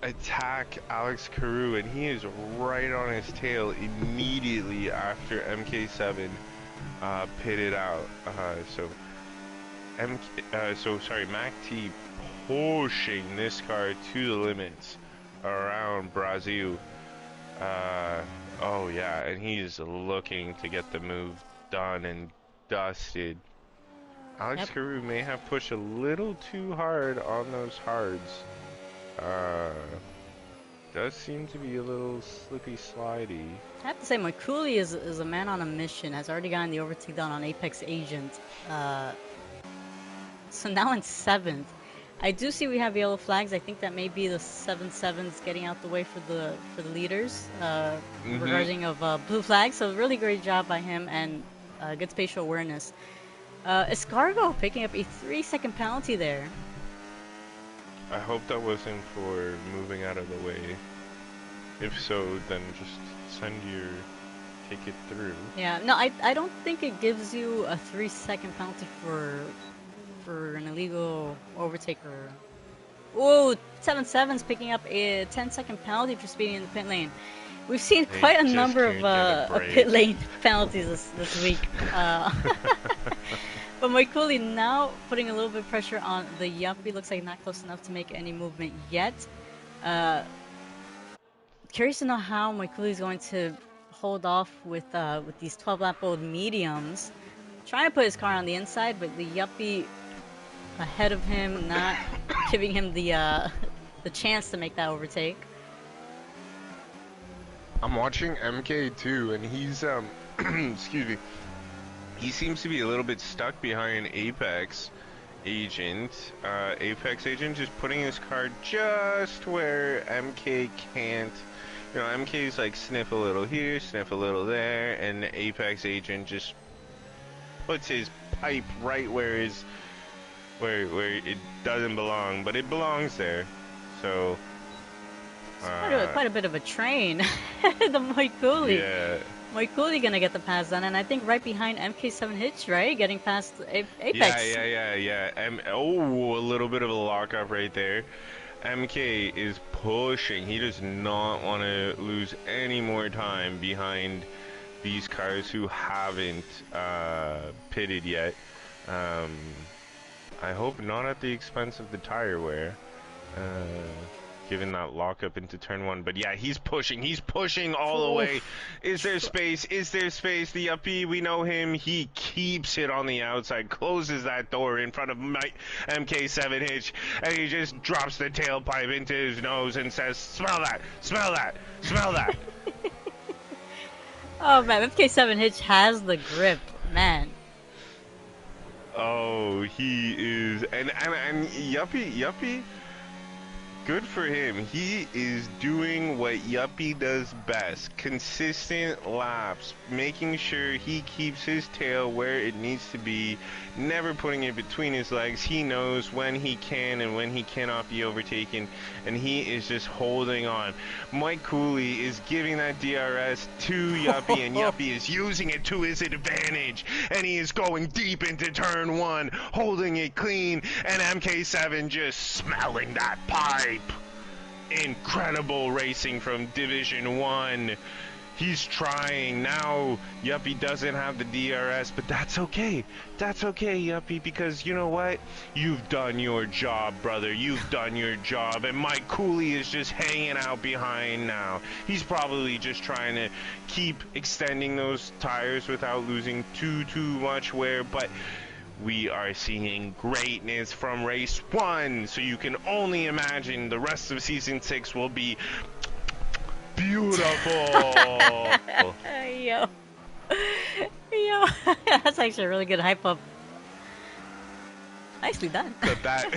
attack Alex Carew, and he is right on his tail immediately after MK7 pitted out. MacT pushing this car to the limits around Brazil. Oh yeah, and he's looking to get the move done and dusted. Alex Carew may have pushed a little too hard on those hards. Does seem to be a little slippy slidey. I have to say, Mike Cooley is a man on a mission. Has already gotten the overtake done on Apex Agent. So now in 7th. I do see we have yellow flags. I think that may be the 7-7s getting out the way for the leaders regarding of blue flags. So really great job by him, and good spatial awareness. Escargo picking up a 3-second penalty there. I hope that wasn't for moving out of the way. If so, then just send your ticket through. Yeah, no, I don't think it gives you a 3-second penalty for an illegal overtaker. Whoa, 7-7's picking up a 10-second penalty for speeding in the pit lane. We've seen quite a number of pit lane penalties this week. But Mike Cooley now putting a little bit of pressure on the Yuppie. Looks like not close enough to make any movement yet. Curious to know how Mike Cooley is going to hold off with these 12-lap-old mediums. Trying to put his car on the inside, but the Yuppie ahead of him, not giving him the chance to make that overtake. I'm watching MK2, and he's excuse me. He seems to be a little bit stuck behind Apex Agent. Apex Agent just putting his car just where MK can't. You know, MK's like sniff a little here, sniff a little there, and Apex Agent just puts his pipe right where it doesn't belong, but it belongs there. So quite a bit of a train. The Mike Cooley. Yeah. Mike Cooley gonna get the pass done, and I think right behind MK7 Hitch, right? Getting past Apex. Yeah. A little bit of a lockup right there. MK is pushing. He does not want to lose any more time behind these cars who haven't pitted yet. I hope not at the expense of the tire wear. given that lockup into turn one. But yeah, he's pushing all the way. Oof. Is there space? Is there space? The uppy, we know him. He keeps it on the outside, closes that door in front of MK7 Hitch, and he just drops the tailpipe into his nose and says, "Smell that! Smell that! Smell that!" Oh man, MK7 Hitch has the grip, man. Oh, he is, and Yuppie. Good for him. He is doing what Yuppie does best. Consistent laps, making sure he keeps his tail where it needs to be, never putting it between his legs. He knows when he can and when he cannot be overtaken, and he is just holding on. Mike Cooley is giving that DRS to Yuppie, and Yuppie is using it to his advantage, and he is going deep into turn one, holding it clean, and MK7 just smelling that pipe. Incredible racing from Division 1. He's trying. Now, Yuppie doesn't have the DRS, but that's okay. That's okay, Yuppie, because you know what? You've done your job, brother. You've done your job. And Mike Cooley is just hanging out behind now. He's probably just trying to keep extending those tires without losing too much wear, but we are seeing greatness from race 1, so you can only imagine the rest of season 6 will be beautiful. Yo. Yo. That's actually a really good hype up. Nicely done. Clip that.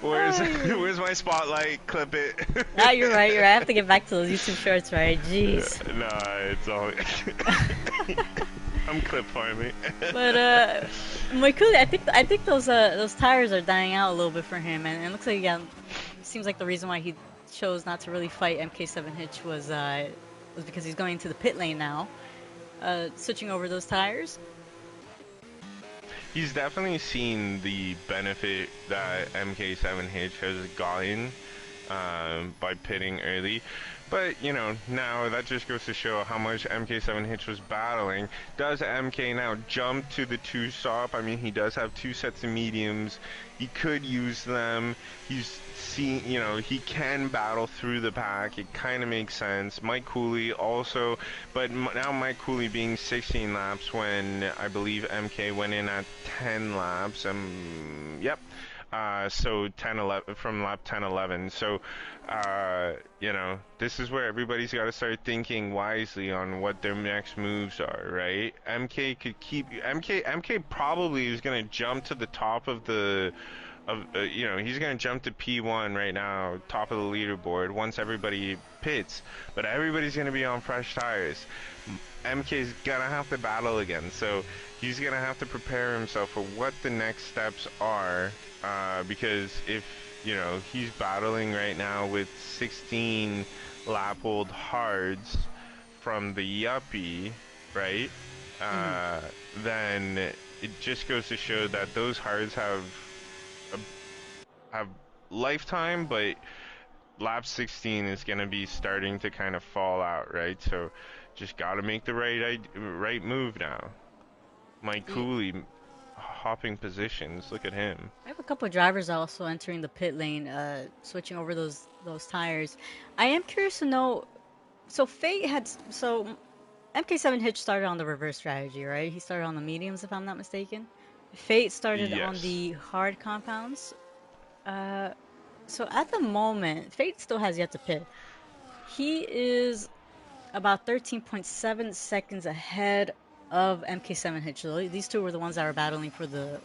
Where's my spotlight? Clip it. Ah, you're right. I have to get back to those YouTube shorts, right? Jeez. Nah, it's all. I'm clip farming. But Moikuli, I think those tires are dying out a little bit for him, and it looks like it seems like the reason why he chose not to really fight MK7 Hitch was because he's going into the pit lane now, switching over those tires. He's definitely seen the benefit that MK7 Hitch has gotten by pitting early. But, you know, now that just goes to show how much MK7 Hitch was battling. Does MK now jump to the 2-stop? I mean, he does have 2 sets of mediums. He could use them. He's seen, you know, he can battle through the pack. It kind of makes sense. Mike Cooley also, but now Mike Cooley being 16 laps when I believe MK went in at 10 laps. Yep. So 10-11 from lap 10-11. So, you know, this is where everybody's got to start thinking wisely on what their next moves are, right? MK could keep MK probably is gonna jump to the top of the you know, he's gonna jump to P1 right now, top of the leaderboard once everybody pits, but everybody's gonna be on fresh tires. MK's gonna have to battle again, so he's gonna have to prepare himself for what the next steps are, because if, you know, he's battling right now with 16 lap-old hards from the Yuppie, right? Then it just goes to show that those hards have lifetime, but lap 16 is gonna be starting to kind of fall out, right? So just gotta make the right move now. Mike Cooley hopping positions. Look at him. I have a couple of drivers also entering the pit lane, switching over those tires. I am curious to know. So MK7 Hitch started on the reverse strategy, right? He started on the mediums, if I'm not mistaken. Fate started on the hard compounds. So at the moment, Fate still has yet to pit. He is about 13.7 seconds ahead of MK7 Hitch. So these two were the ones that were battling for the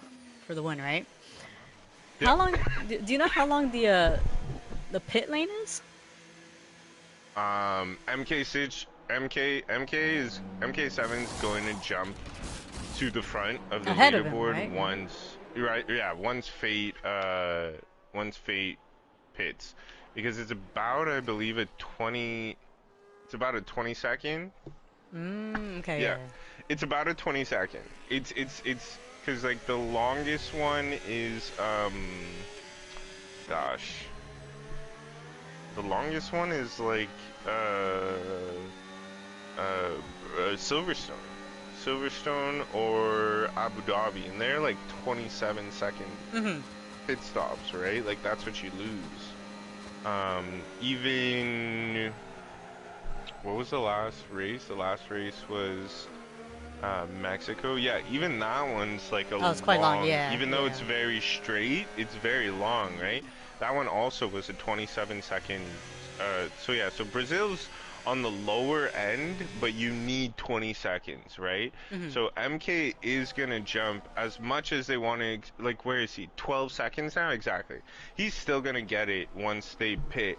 win, right? Yep. How long? Do you know how long the pit lane is? MK7's going to jump to the front of the ahead leaderboard of him, right? once Fate pits, because it's about, I believe, it's about a 20-second. Okay. Yeah, it's about a 20-second. It's because like the longest one is the longest one is like Silverstone or Abu Dhabi, and they're like 27 seconds. pit stops, right? Like that's what you lose. Even what was the last race? The last race was Mexico. Yeah, even that one's like a Oh, it's quite long. long, Yeah, even though yeah. it's very straight, it's very long, right? That one also was a 27-second. So yeah, so Brazil's on the lower end, but you need 20 seconds, right? Hmm. So MK is gonna jump as much as they want to, like, where is he? 12 seconds now? Exactly. He's still gonna get it once they pit.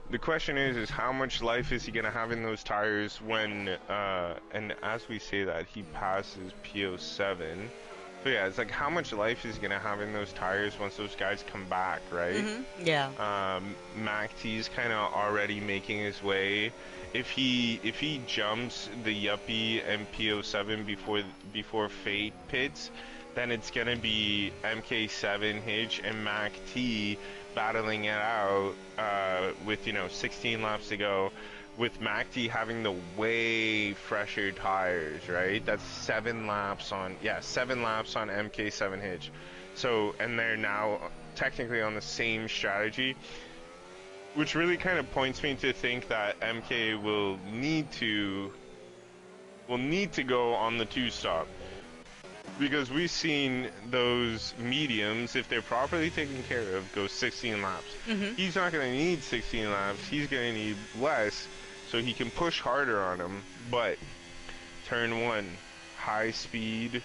The question is how much life is he gonna have in those tires when, and as we say that, he passes PO7. So yeah, it's like how much life is he gonna have in those tires once those guys come back, right? Hmm. Yeah. Mac T's kind of already making his way. If he jumps the Yuppie and PO7 before Fate pits, then it's gonna be MK7 Hitch and Mac T battling it out with 16 laps to go. With Mac T having the way fresher tires, right? That's 7 laps on MK7 Hitch. So, and they're now technically on the same strategy, which really kind of points me to think that MK will need to go on the two stop, because we've seen those mediums, if they're properly taken care of, go 16 laps. Hmm. He's not going to need 16 laps. He's going to need less so he can push harder on him. But turn one, high speed,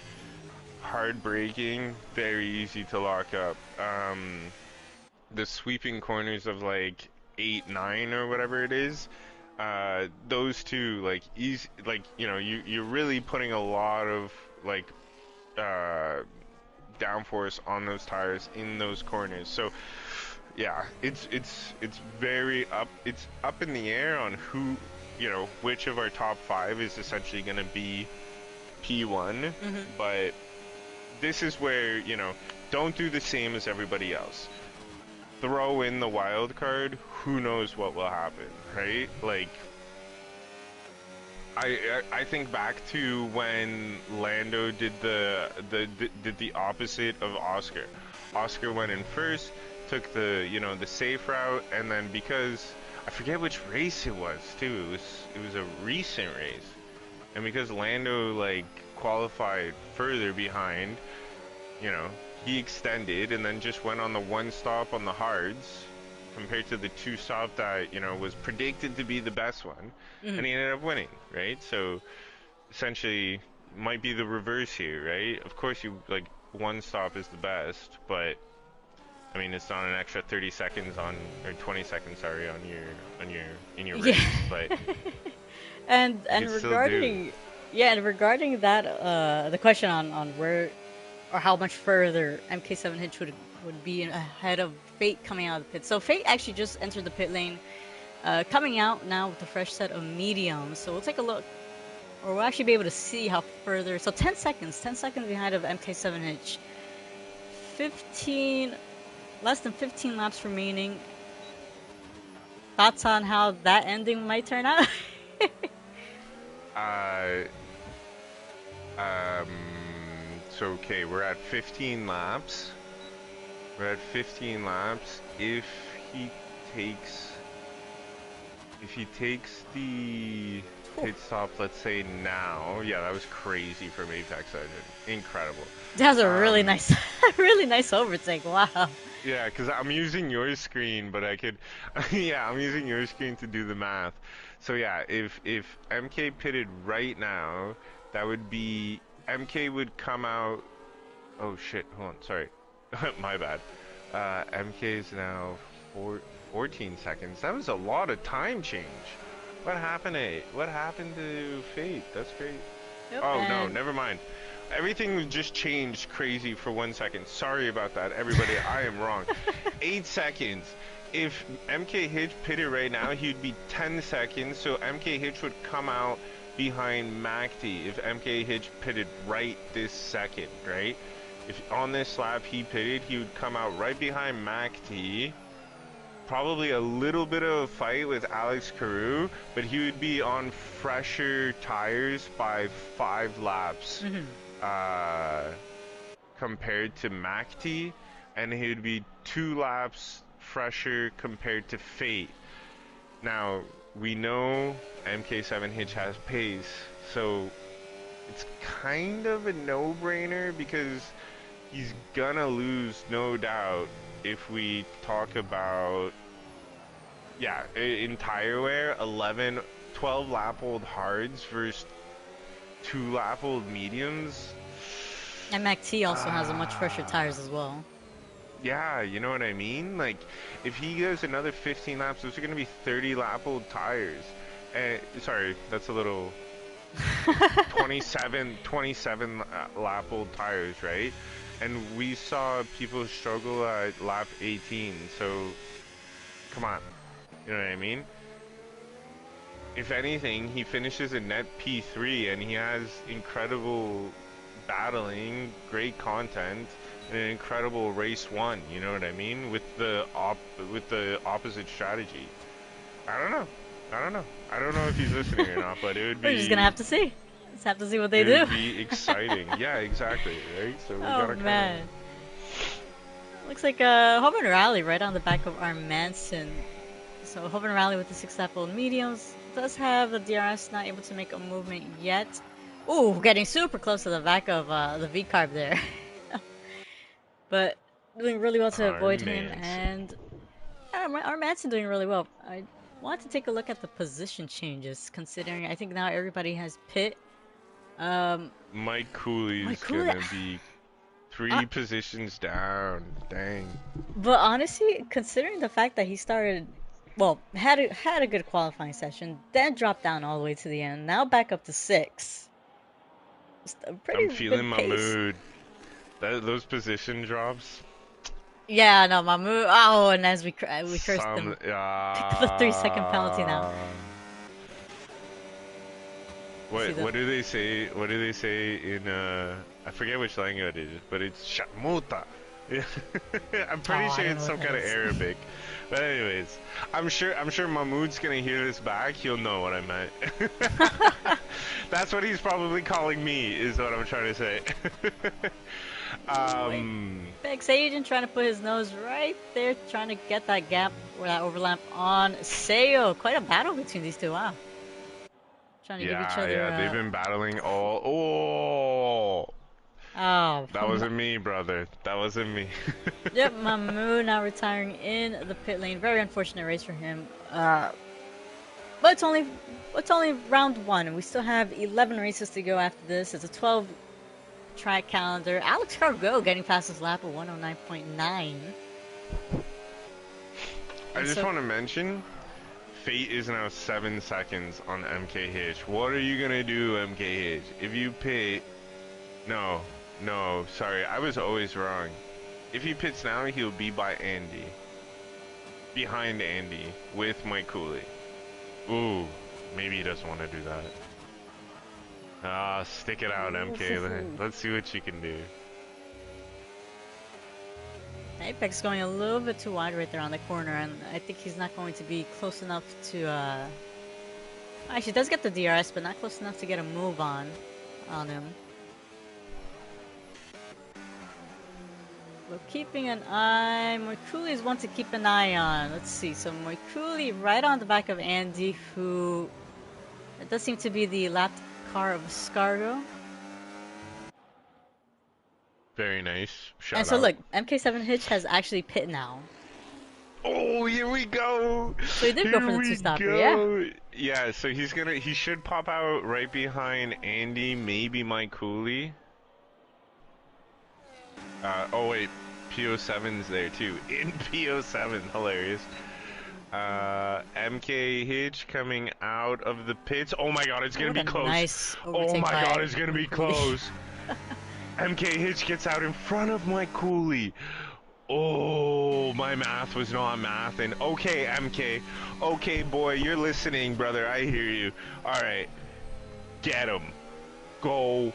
hard braking, very easy to lock up. The sweeping corners of like 8, 9 or whatever it is, those two, like easy, like you're really putting a lot of like uh, downforce on those tires in those corners. So yeah, it's very up. It's up in the air on who, which of our top five is essentially going to be P1. Hmm. But this is where don't do the same as everybody else. Throw in the wild card. Who knows what will happen, right? Like I think back to when Lando did the opposite of Oscar. Oscar went in first, took the safe route, and then because I forget which race it was too. It was a recent race, and because Lando like qualified further behind, you know, he extended and then just went on the one stop on the hards compared to the two stop that, was predicted to be the best one, Hmm. and he ended up winning, right? So essentially might be the reverse here, right? Of course you like one stop is the best, but I mean it's not an extra 30 seconds on or 20 seconds, sorry, on your in your Yeah. race, but and you and could still do. regarding yeah, and regarding that, the question on where or how much further MK7 Hitch would be ahead of Fate coming out of the pit. So Fate actually just entered the pit lane, coming out now with a fresh set of mediums. So we'll take a look, or we'll actually be able to see how further. So 10 seconds behind of MK7 Hitch. 15, less than 15 laps remaining. Thoughts on how that ending might turn out? Uh, um, so okay, we're at 15 laps. We're at 15 laps. He takes, if he takes the pit stop, let's say now, yeah, that was crazy from Apex Legend. Incredible. That was a really Um, nice, really nice overtake. Wow. yeah, because I'm using your screen, but I could, yeah, I'm using your screen to do the math. So yeah, if MK pitted right now, that would be MK would come out. Oh shit, hold on, sorry, my bad. MK is now 14 seconds. That was a lot of time change. What happened to Fate? That's great. Yep, Oh no, and never mind. Everything just changed crazy for 1 second. Sorry about that, everybody. I am wrong. 8 seconds. If MK Hitch pitted right now, he'd be 10 seconds. So MK Hitch would come out behind MacD if MK Hitch pitted right this second, right? If on this lap he pitted, he would come out right behind MacD. Probably a little bit of a fight with Alex Carew, but he would be on fresher tires by 5 laps mhm. uh, compared to MacD. and he would be 2 laps fresher compared to Fate. Now, we know MK7 Hitch has pace, so it's kind of a no-brainer because he's gonna lose, no doubt, if we talk about, yeah, in tire wear, 11, 12 lap old hards versus 2 lap old mediums. And MacT also has a much fresher tires as well. Yeah, you know what I mean? Like, if he goes another 15 laps, those are going to be 30 lap old tires. Sorry, that's a little 27 lap old tires, right? And we saw people struggle at lap 18, so come on. You know what I mean? If anything, he finishes a net P3 and he has incredible battling, great content, and an incredible race one, you know what I mean? With the opposite strategy. I don't know. I don't know if he's listening or not, but it would be. We're just gonna have to see. Just have to see what they it do. would be exciting. Yeah, exactly. Right. So we Oh gotta man. Looks like Hoban Rally right on the back of our Manson. So Hoban Rally with the 6-lap old mediums does have the DRS not able to make a movement yet. Ooh, getting super close to the back of the V-carb there. But doing really well to Our avoid him, Manson. and our Manson doing really well. I want to take a look at the position changes, considering I think now everybody has pit. Mike Cooley's Mike Cooley- gonna be 3 positions down. Dang. But honestly, considering the fact that he started, well, had a good qualifying session, then dropped down all the way to the end, now back up to 6. Just a pretty I'm feeling good my pace. mood. Those position drops. Yeah, no, Mamu. Oh, and as we cursed him. The 3-second penalty now. What do they say? What do they say in I forget which language it is, but it's Sharmuta. I'm pretty sure it's some kind of Arabic. But anyways, I'm sure Mahmoud's gonna hear this back. He'll know what I meant. That's what he's probably calling me, is what I'm trying to say. Big Sage trying to put his nose right there, trying to get that gap or that overlap on Seo. Quite a battle between these two. Wow. Trying to give each other. Yeah, they've been battling all. Oh, that wasn't me, brother. That wasn't me. Yep, Mamu now retiring in the pit lane. Very unfortunate race for him. But it's only round 1, and we still have 11 races to go after this. It's a 12-track calendar. Alex Cargo getting past his lap of 109.9. I just want to mention, Fate is now 7 seconds on MKH. What are you gonna do, MKH? If you pit, no, sorry, I was always wrong. If he pits now, he'll be by Andy, behind Andy with Mike Cooley. Ooh, maybe he doesn't want to do that. Stick it out, MK. Let's see what you can do. Apex going a little bit too wide right there on the corner, and I think he's not going to be close enough to, actually does get the DRS, but not close enough to get a move on him. We're keeping an eye. Moikuli is one to keep an eye on. Let's see. So Moikuli right on the back of Andy, who it does seem to be the lap car of Scargo. Very nice. And so look, MK7 Hitch has actually pit now. Oh, here we go. So he did go for the 2-stopper, yeah. Yeah, so he should pop out right behind Andy, maybe Mike Cooley. Oh wait, PO7's there too. In PO7, hilarious. MK Hitch coming out of the pits. Oh my god, it's gonna be close. Nice oh my god, it's gonna be close. MK Hitch gets out in front of Mike Cooley. Oh, my math was not mathing. Okay, MK. Okay, boy, you're listening, brother. I hear you. Alright. Get him. Go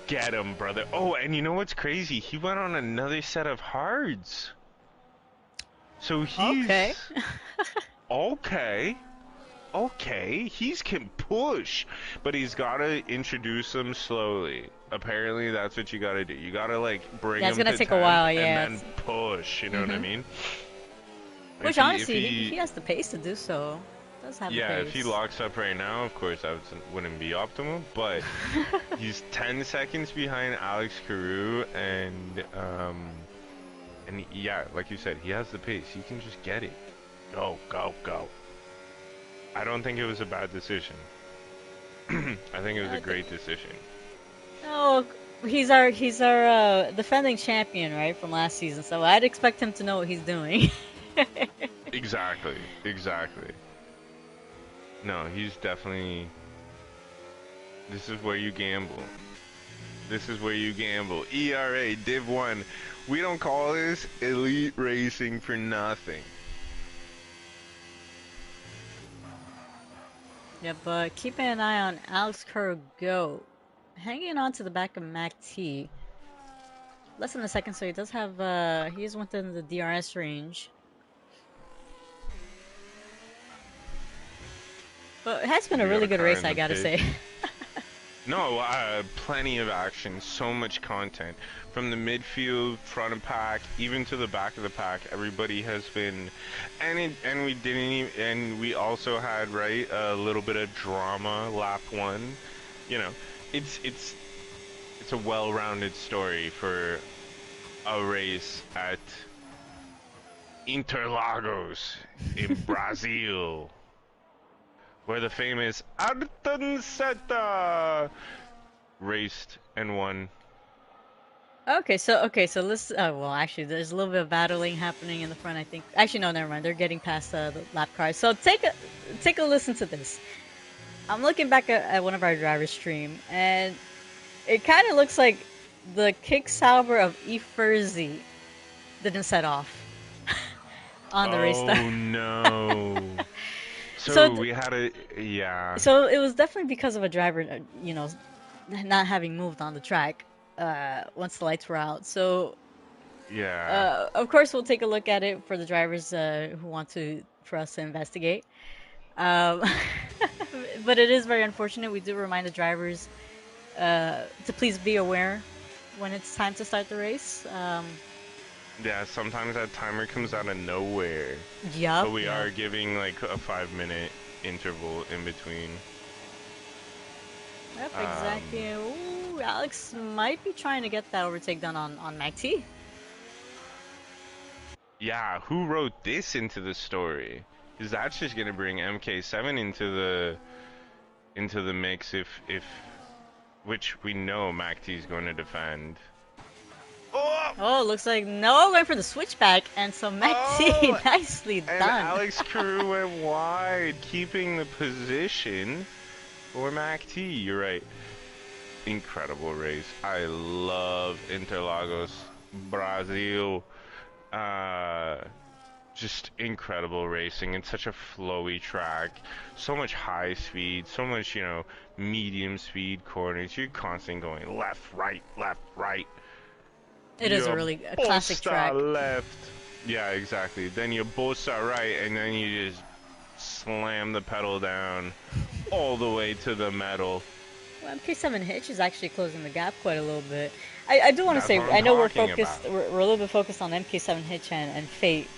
get him, brother. Oh, and you know what's crazy? He went on another set of hards. So he's... Okay. Okay, he can push, but he's got to introduce them slowly. apparently that's what you gotta do. You gotta like bring Yeah, it's him gonna to take a 10th while. and Yeah. then push. You know what I mean? Which If honestly, he he has the pace to do so. Does have the yeah, if he pace. locks up right now, of course that wouldn't be optimal. But he's 10 seconds behind Alex Carew, and yeah, like you said, he has the pace. He can just get it. Go, go, go. I don't think it was a bad decision. I think it was a I think great decision. no, he's our defending champion, right, from last season. So I'd expect him to know what he's doing. Exactly, exactly. No, he's definitely. This is where you gamble. This is where you gamble. ERA, Div 1. We don't call this elite racing for nothing. Yeah, but keeping an eye on Alex Go, hanging on to the back of Mac T. Less than a second, so he does have he is within the DRS range. But it has been a We got really a good car race, in I the gotta pit. say. No, plenty of action, so much content. From the midfield, front of pack, even to the back of the pack, everybody has been, and we didn't even, and we also had, right, a little bit of drama lap one. You know, it's a well-rounded story for a race at Interlagos in Brazil, where the famous Ayrton Senna raced and won. Okay, so let's. Well, actually, there's a little bit of battling happening in the front. I think. Actually, no, never mind. They're getting past the lap cars. So take a listen to this. I'm looking back at one of our drivers' stream, and it kind of looks like the kick salver of Efurzy didn't set off on the restart. Oh no. so So we had a, yeah, so it was definitely because of a driver, not having moved on the track once the lights were out. So yeah. of course, we'll take a look at it for the drivers who want to for us to investigate. Um, but it is very unfortunate. We do remind the drivers to please be aware when it's time to start the race. Yeah, sometimes that timer comes out of nowhere. Yup, But we yup. are giving like a 5-minute interval in between. Yep, Um, exactly. Ooh, Alex might be trying to get that overtake done on Mac T. yeah, who wrote this into the story? Because that's just gonna bring MK7 into the mix if which we know MacT is going to defend. Oh! Oh, looks like Noah went for the switchback, and so Mac T, Oh! nicely And done. Alex Carew went wide, keeping the position for MacT. You're right. Incredible race. I love Interlagos, Brazil. Uh, just incredible racing. It's such a flowy track. So much high speed, so much, medium speed corners. You're constantly going left, right, left, right. It is You a classic bossa track. left. Yeah, exactly. Then you bossa right, and then you just slam the pedal down all the way to the metal. Well, MK7 Hitch is actually closing the gap quite a little bit. I do want to That's say, what I'm I know we're talking focused, about. we're a little bit focused on MK7 Hitch and Fate,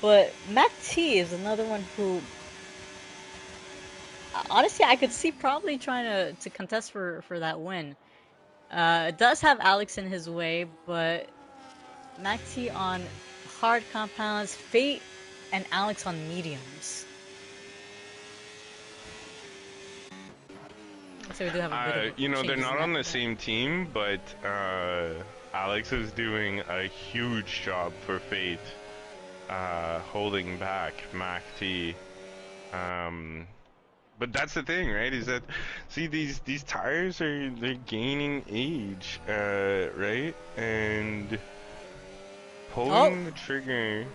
but Mac T is another one who, honestly, I could see probably trying to contest for that win. It does have Alex in his way, but Mac T on hard compounds, Fate and Alex on mediums. So we do have a bit of They're changes in not that on the regard. same team, but Alex is doing a huge job for Fate, holding back Mac T. But that's the thing, right? Is that see these tires they're gaining age, right? And Oh, pulling the trigger.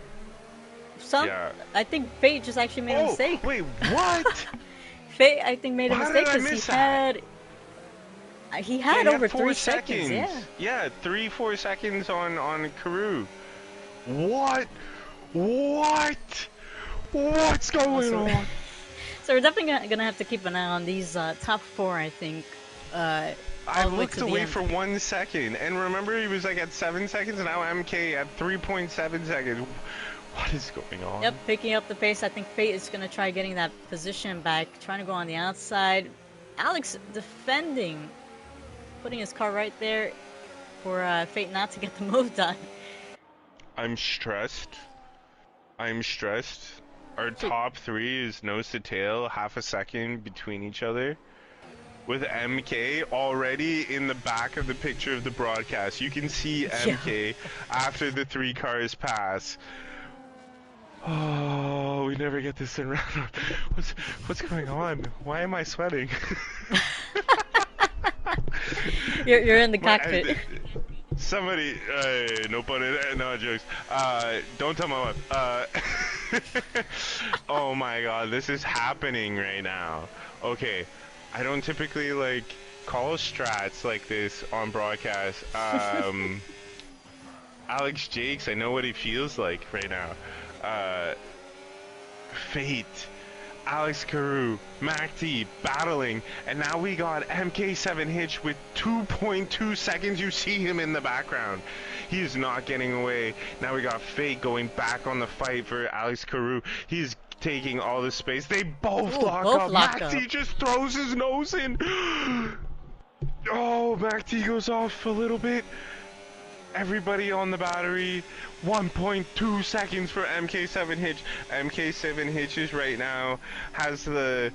some Yeah. I think Fate just actually made a Oh, mistake. wait, what? Fate, I think, made a How did mistake I because miss that? he Yeah, had he had over four 3 seconds. seconds. Yeah. Yeah, 4 seconds on Carew. What? What? What's going Also, on? so we're definitely gonna have to keep an eye on these top four. I think I all the way looked to the away end. for 1 second, and remember he was like at 7 seconds, and now MK at 3.7 seconds. What is going on? Yep, picking up the pace. I think Fate is going to try getting that position back, trying to go on the outside. Alex defending, putting his car right there for Fate not to get the move done. I'm stressed. I'm stressed. Our So, top three is nose to tail, half a second between each other. With MK already in the back of the picture of the broadcast. You can see yeah. MK after the 3 cars pass. Oh, we never get this in round. What's going on? Why am I sweating? You're in the My, cockpit. somebody, no pun in, no jokes. Don't tell my wife. Oh my God, this is happening right now. Okay, I don't typically like call strats like this on broadcast. Alex Jakes, I know what he feels like right now. Fate, Alex Carew, Mac D battling, and now we got MK7 Hitch with 2.2 seconds. You see him in the background. He is not getting away. Now we got Fate going back on the fight for Alex Carew. He's taking all the space. They both Ooh, lock both up. lock Mac D up. just throws his nose in. Oh, Mac D goes off a little bit. Everybody on the battery. 1.2 seconds for MK7 Hitch. MK7 Hitches right now has the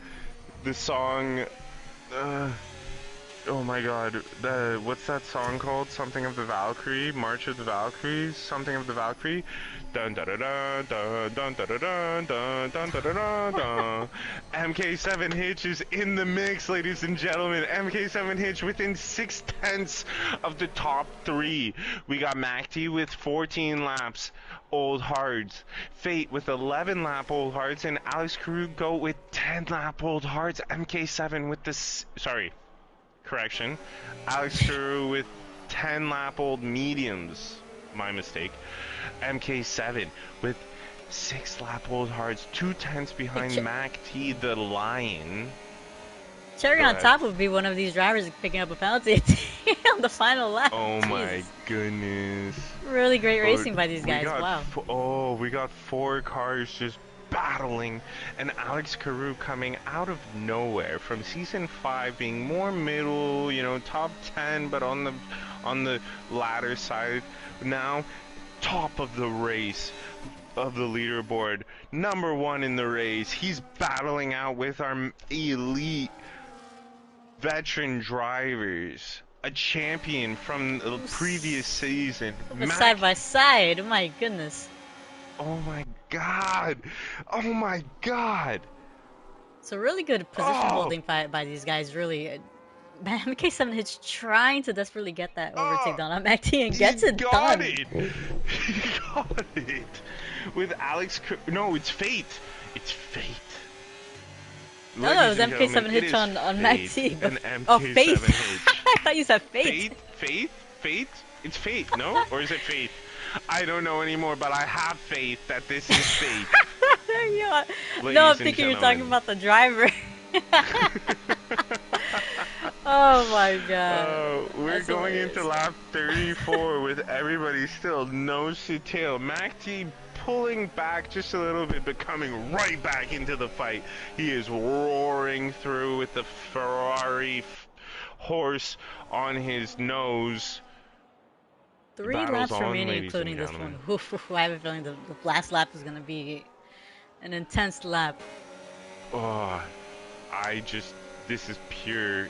song. Oh my God, what's that song called? Something of the Valkyrie, March of the Valkyries, something of the Valkyrie. Dun dun dun dun dun dun dun dun dun dun dun dun dun. MK7 Hitch is in the mix, ladies and gentlemen. MK7 Hitch within 6/10 of the top 3. We got MacT with 14 laps. Old Hards, Fate with 11 lap Old Hards, and Alex Carew go with 10 lap Old Hards. MK7 with sorry. Correction. Alex Carew with 10 lap old mediums. My mistake. MK7 with 6 lap old hards. 2/10 behind Mac T the Lion. Cherry on top would be one of these drivers picking up a penalty on the final lap. Oh Jesus. my goodness. Really great racing by these guys. Wow. We got 4 cars just battling, and Alex Carew coming out of nowhere from season 5, being more middle, you know, top 10, but on the latter side. Now top of the race, of the leaderboard, number 1 in the race. He's battling out with our elite veteran drivers, a champion from the previous season. Side by side. Oh my goodness. Oh my God! Oh my God! So really good position holding by these guys. Really, MK7 Hitch trying to desperately get that overtake done on MacT and gets it done. He got it with Alex. No, it's Fate. It's Fate. No, it was MK7 Hitch on MacT. Oh, Fate. I thought you said Fate. Fate. It's Fate, no? Or is it Fate? I don't know anymore, but I have faith that this is Fate. Yeah. No, I'm thinking you're talking about the driver. Oh my God. We're going into lap 34 with everybody still nose to tail. MacT pulling back just a little bit, but coming right back into the fight. He is roaring through with the Ferrari horse on his nose. 3 laps remaining, including this one. I have a feeling the last lap is going to be an intense lap. Oh, this is pure,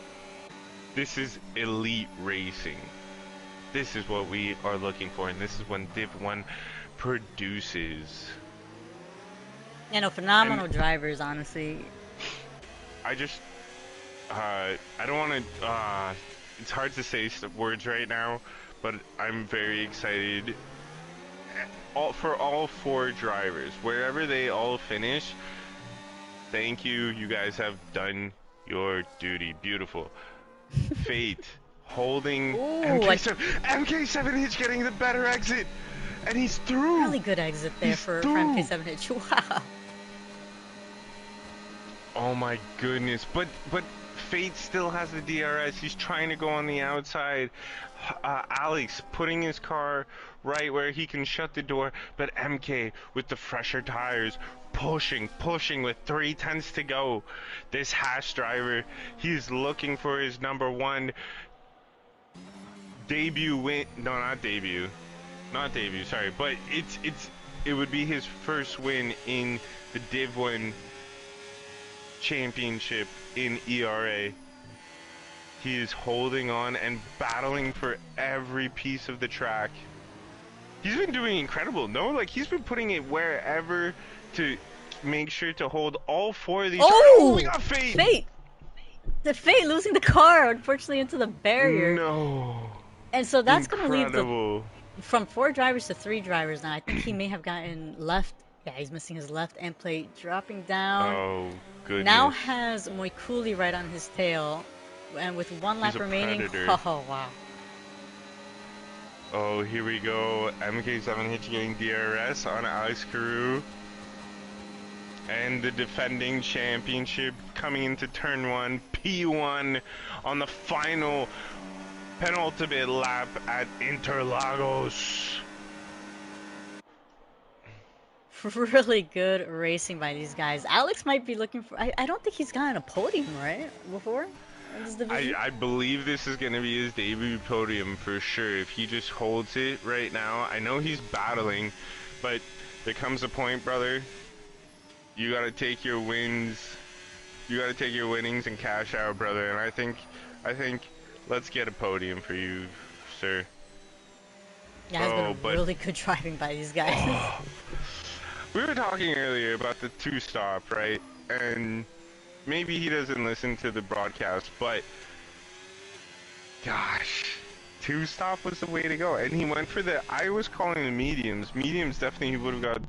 this is elite racing. This is what we are looking for, and this is when Div 1 produces. You know, phenomenal drivers, honestly. I don't want to, it's hard to say words right now, but I'm very excited for all 4 drivers. Wherever they all finish, thank you. You guys have done your duty. Beautiful. Fate holding MK7 Hitch getting the better exit, and he's through. Really good exit there for MK7 Hitch. Wow. Oh my goodness. But Fate still has the DRS. He's trying to go on the outside. Alex putting his car right where he can shut the door, but MK with the fresher tires pushing with 3 tenths to go. This Haas driver, he's looking for his number one debut win. No, not debut. Sorry, but it would be his first win in the Div 1 championship in ERA. He is holding on and battling for every piece of the track. He's been doing incredible. No, like he's been putting it wherever to make sure to hold all four of these. Oh, we Oh! got Fate! Fate! The Fate losing the car, unfortunately, into the barrier. No. And so that's going to leave Incredible. from 4 drivers to 3 drivers now. I think he may have gotten left. Yeah, he's missing his left end plate, dropping down. Oh, goodness. Now has Moikuli right on his tail, and with 1 lap He's a remaining. predator. Oh wow! Oh, here we go. MK7 Hitch getting DRS on Alex Carew. And the defending championship coming into turn 1, P1 on the final penultimate lap at Interlagos. Really good racing by these guys. Alex might be looking for. I don't think he's gotten a podium right before in this division. I believe this is going to be his debut podium for sure. If he just holds it right now, I know he's battling, but there comes a point, brother. You got to take your wins. You got to take your winnings and cash out, brother. And I think, let's get a podium for you, sir. Yeah, it's been really good driving by these guys. We were talking earlier about the two-stop, right? And maybe he doesn't listen to the broadcast, but gosh, two-stop was the way to go. And he went for the, I was calling the mediums. Mediums definitely would have got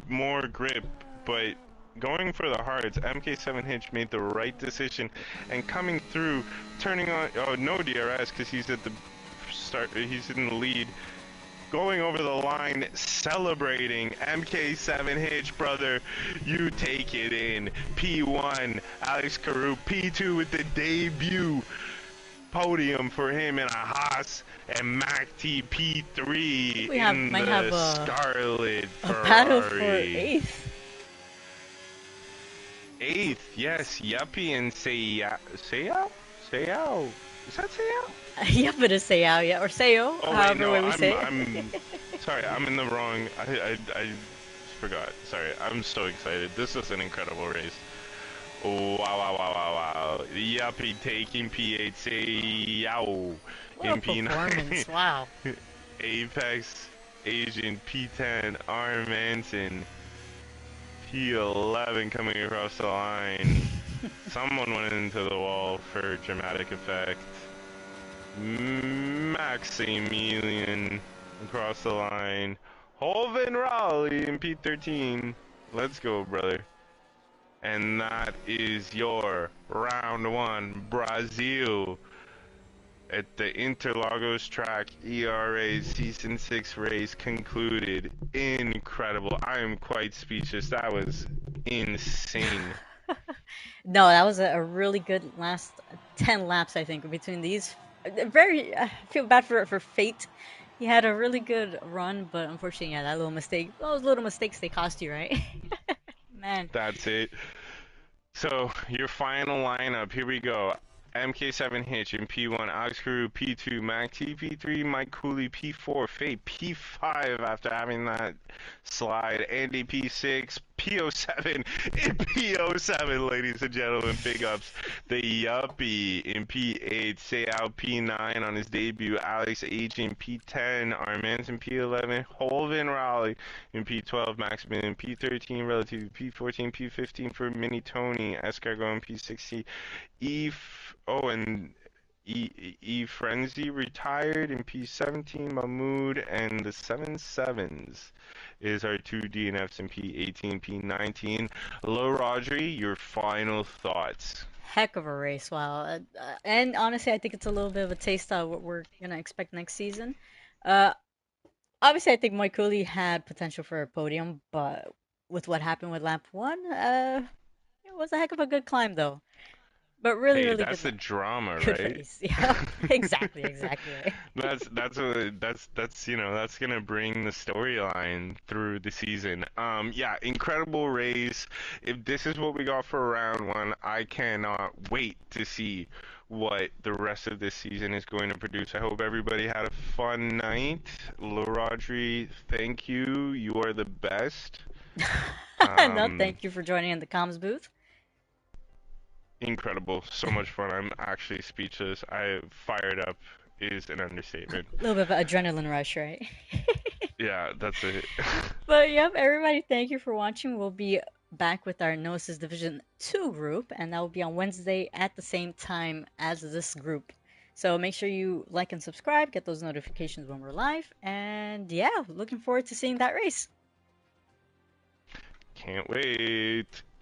more grip, but going for the hards, MK7 Hitch made the right decision and coming through, turning on, oh, no DRS because he's at the start, he's in the lead. Going over the line, celebrating. MK7 Hitch, brother, you take it in. P1, Alex Carew. P2 with the debut podium for him in a Haas, and Mac T P3 might have Scarlet Ferrari. A battle for 8th. 8th, yes, Yuppie and Seiya. Seiya? Is that Seiya? Yeah, but it's Seiya, yeah, or Seiyo, oh, however wait, no, way we say it. I'm sorry, I'm in the wrong. I forgot. Sorry, I'm so excited. This is an incredible race. Oh, wow. Yuppie taking P8, Seiya What a in P9. performance, wow. Apex Agent P10, R. Manson. P11 coming across the line. Someone went into the wall for dramatic effect. Maximilian across the line. Holvin Raleigh in P13. Let's go, brother. And that is your round 1 Brazil at the Interlagos track. ERA season 6 race concluded. Incredible. I am quite speechless. That was insane. No, that was a really good last 10 laps, I think, between these. I feel bad for Fate. He had a really good run, but unfortunately, yeah, that little mistake. Those little mistakes, they cost you, right? Man. That's it. So, your final lineup, here we go. MK7 Hitch in P1, Alex Carew P2, Mac T P3, Mike Cooley P4, Fate P5 after having that slide, Andy P6, P07 in P07, ladies and gentlemen, big ups. The Yuppie in P8, Seiya P9 on his debut, Alex H in P10, Armand in P11, Holvin Raleigh in P12, Maximilian P13, relative P14, P15 for Mini Tony, Escargot in P16, E Frenzy retired in P17, Mahmood, and the 77s is our 2 DNFs in P18, P19. Hello, Rodri, your final thoughts. Heck of a race, wow. And honestly, I think it's a little bit of a taste of what we're going to expect next season. Uh, Obviously, I think Moikuli had potential for a podium, but with what happened with lap 1, it was a heck of a good climb, though. But really, Hey, really that's good the luck. drama, Good right? race. Yeah, exactly, exactly. That's that's gonna bring the storyline through the season. Yeah, incredible race. If this is what we got for round one, I cannot wait to see what the rest of this season is going to produce. I hope everybody had a fun night. LaRodri, thank you. You are the best. No, Um, thank you for joining in the comms booth. Incredible. So much fun. I'm actually speechless. I fired up is an understatement. A little bit of an adrenaline rush, right? Yeah, that's it. But yep, everybody, thank you for watching. We'll be back with our Gnosis Division 2 group, and that will be on Wednesday at the same time as this group. So make sure you like and subscribe, get those notifications when we're live, and yeah, looking forward to seeing that race. Can't wait.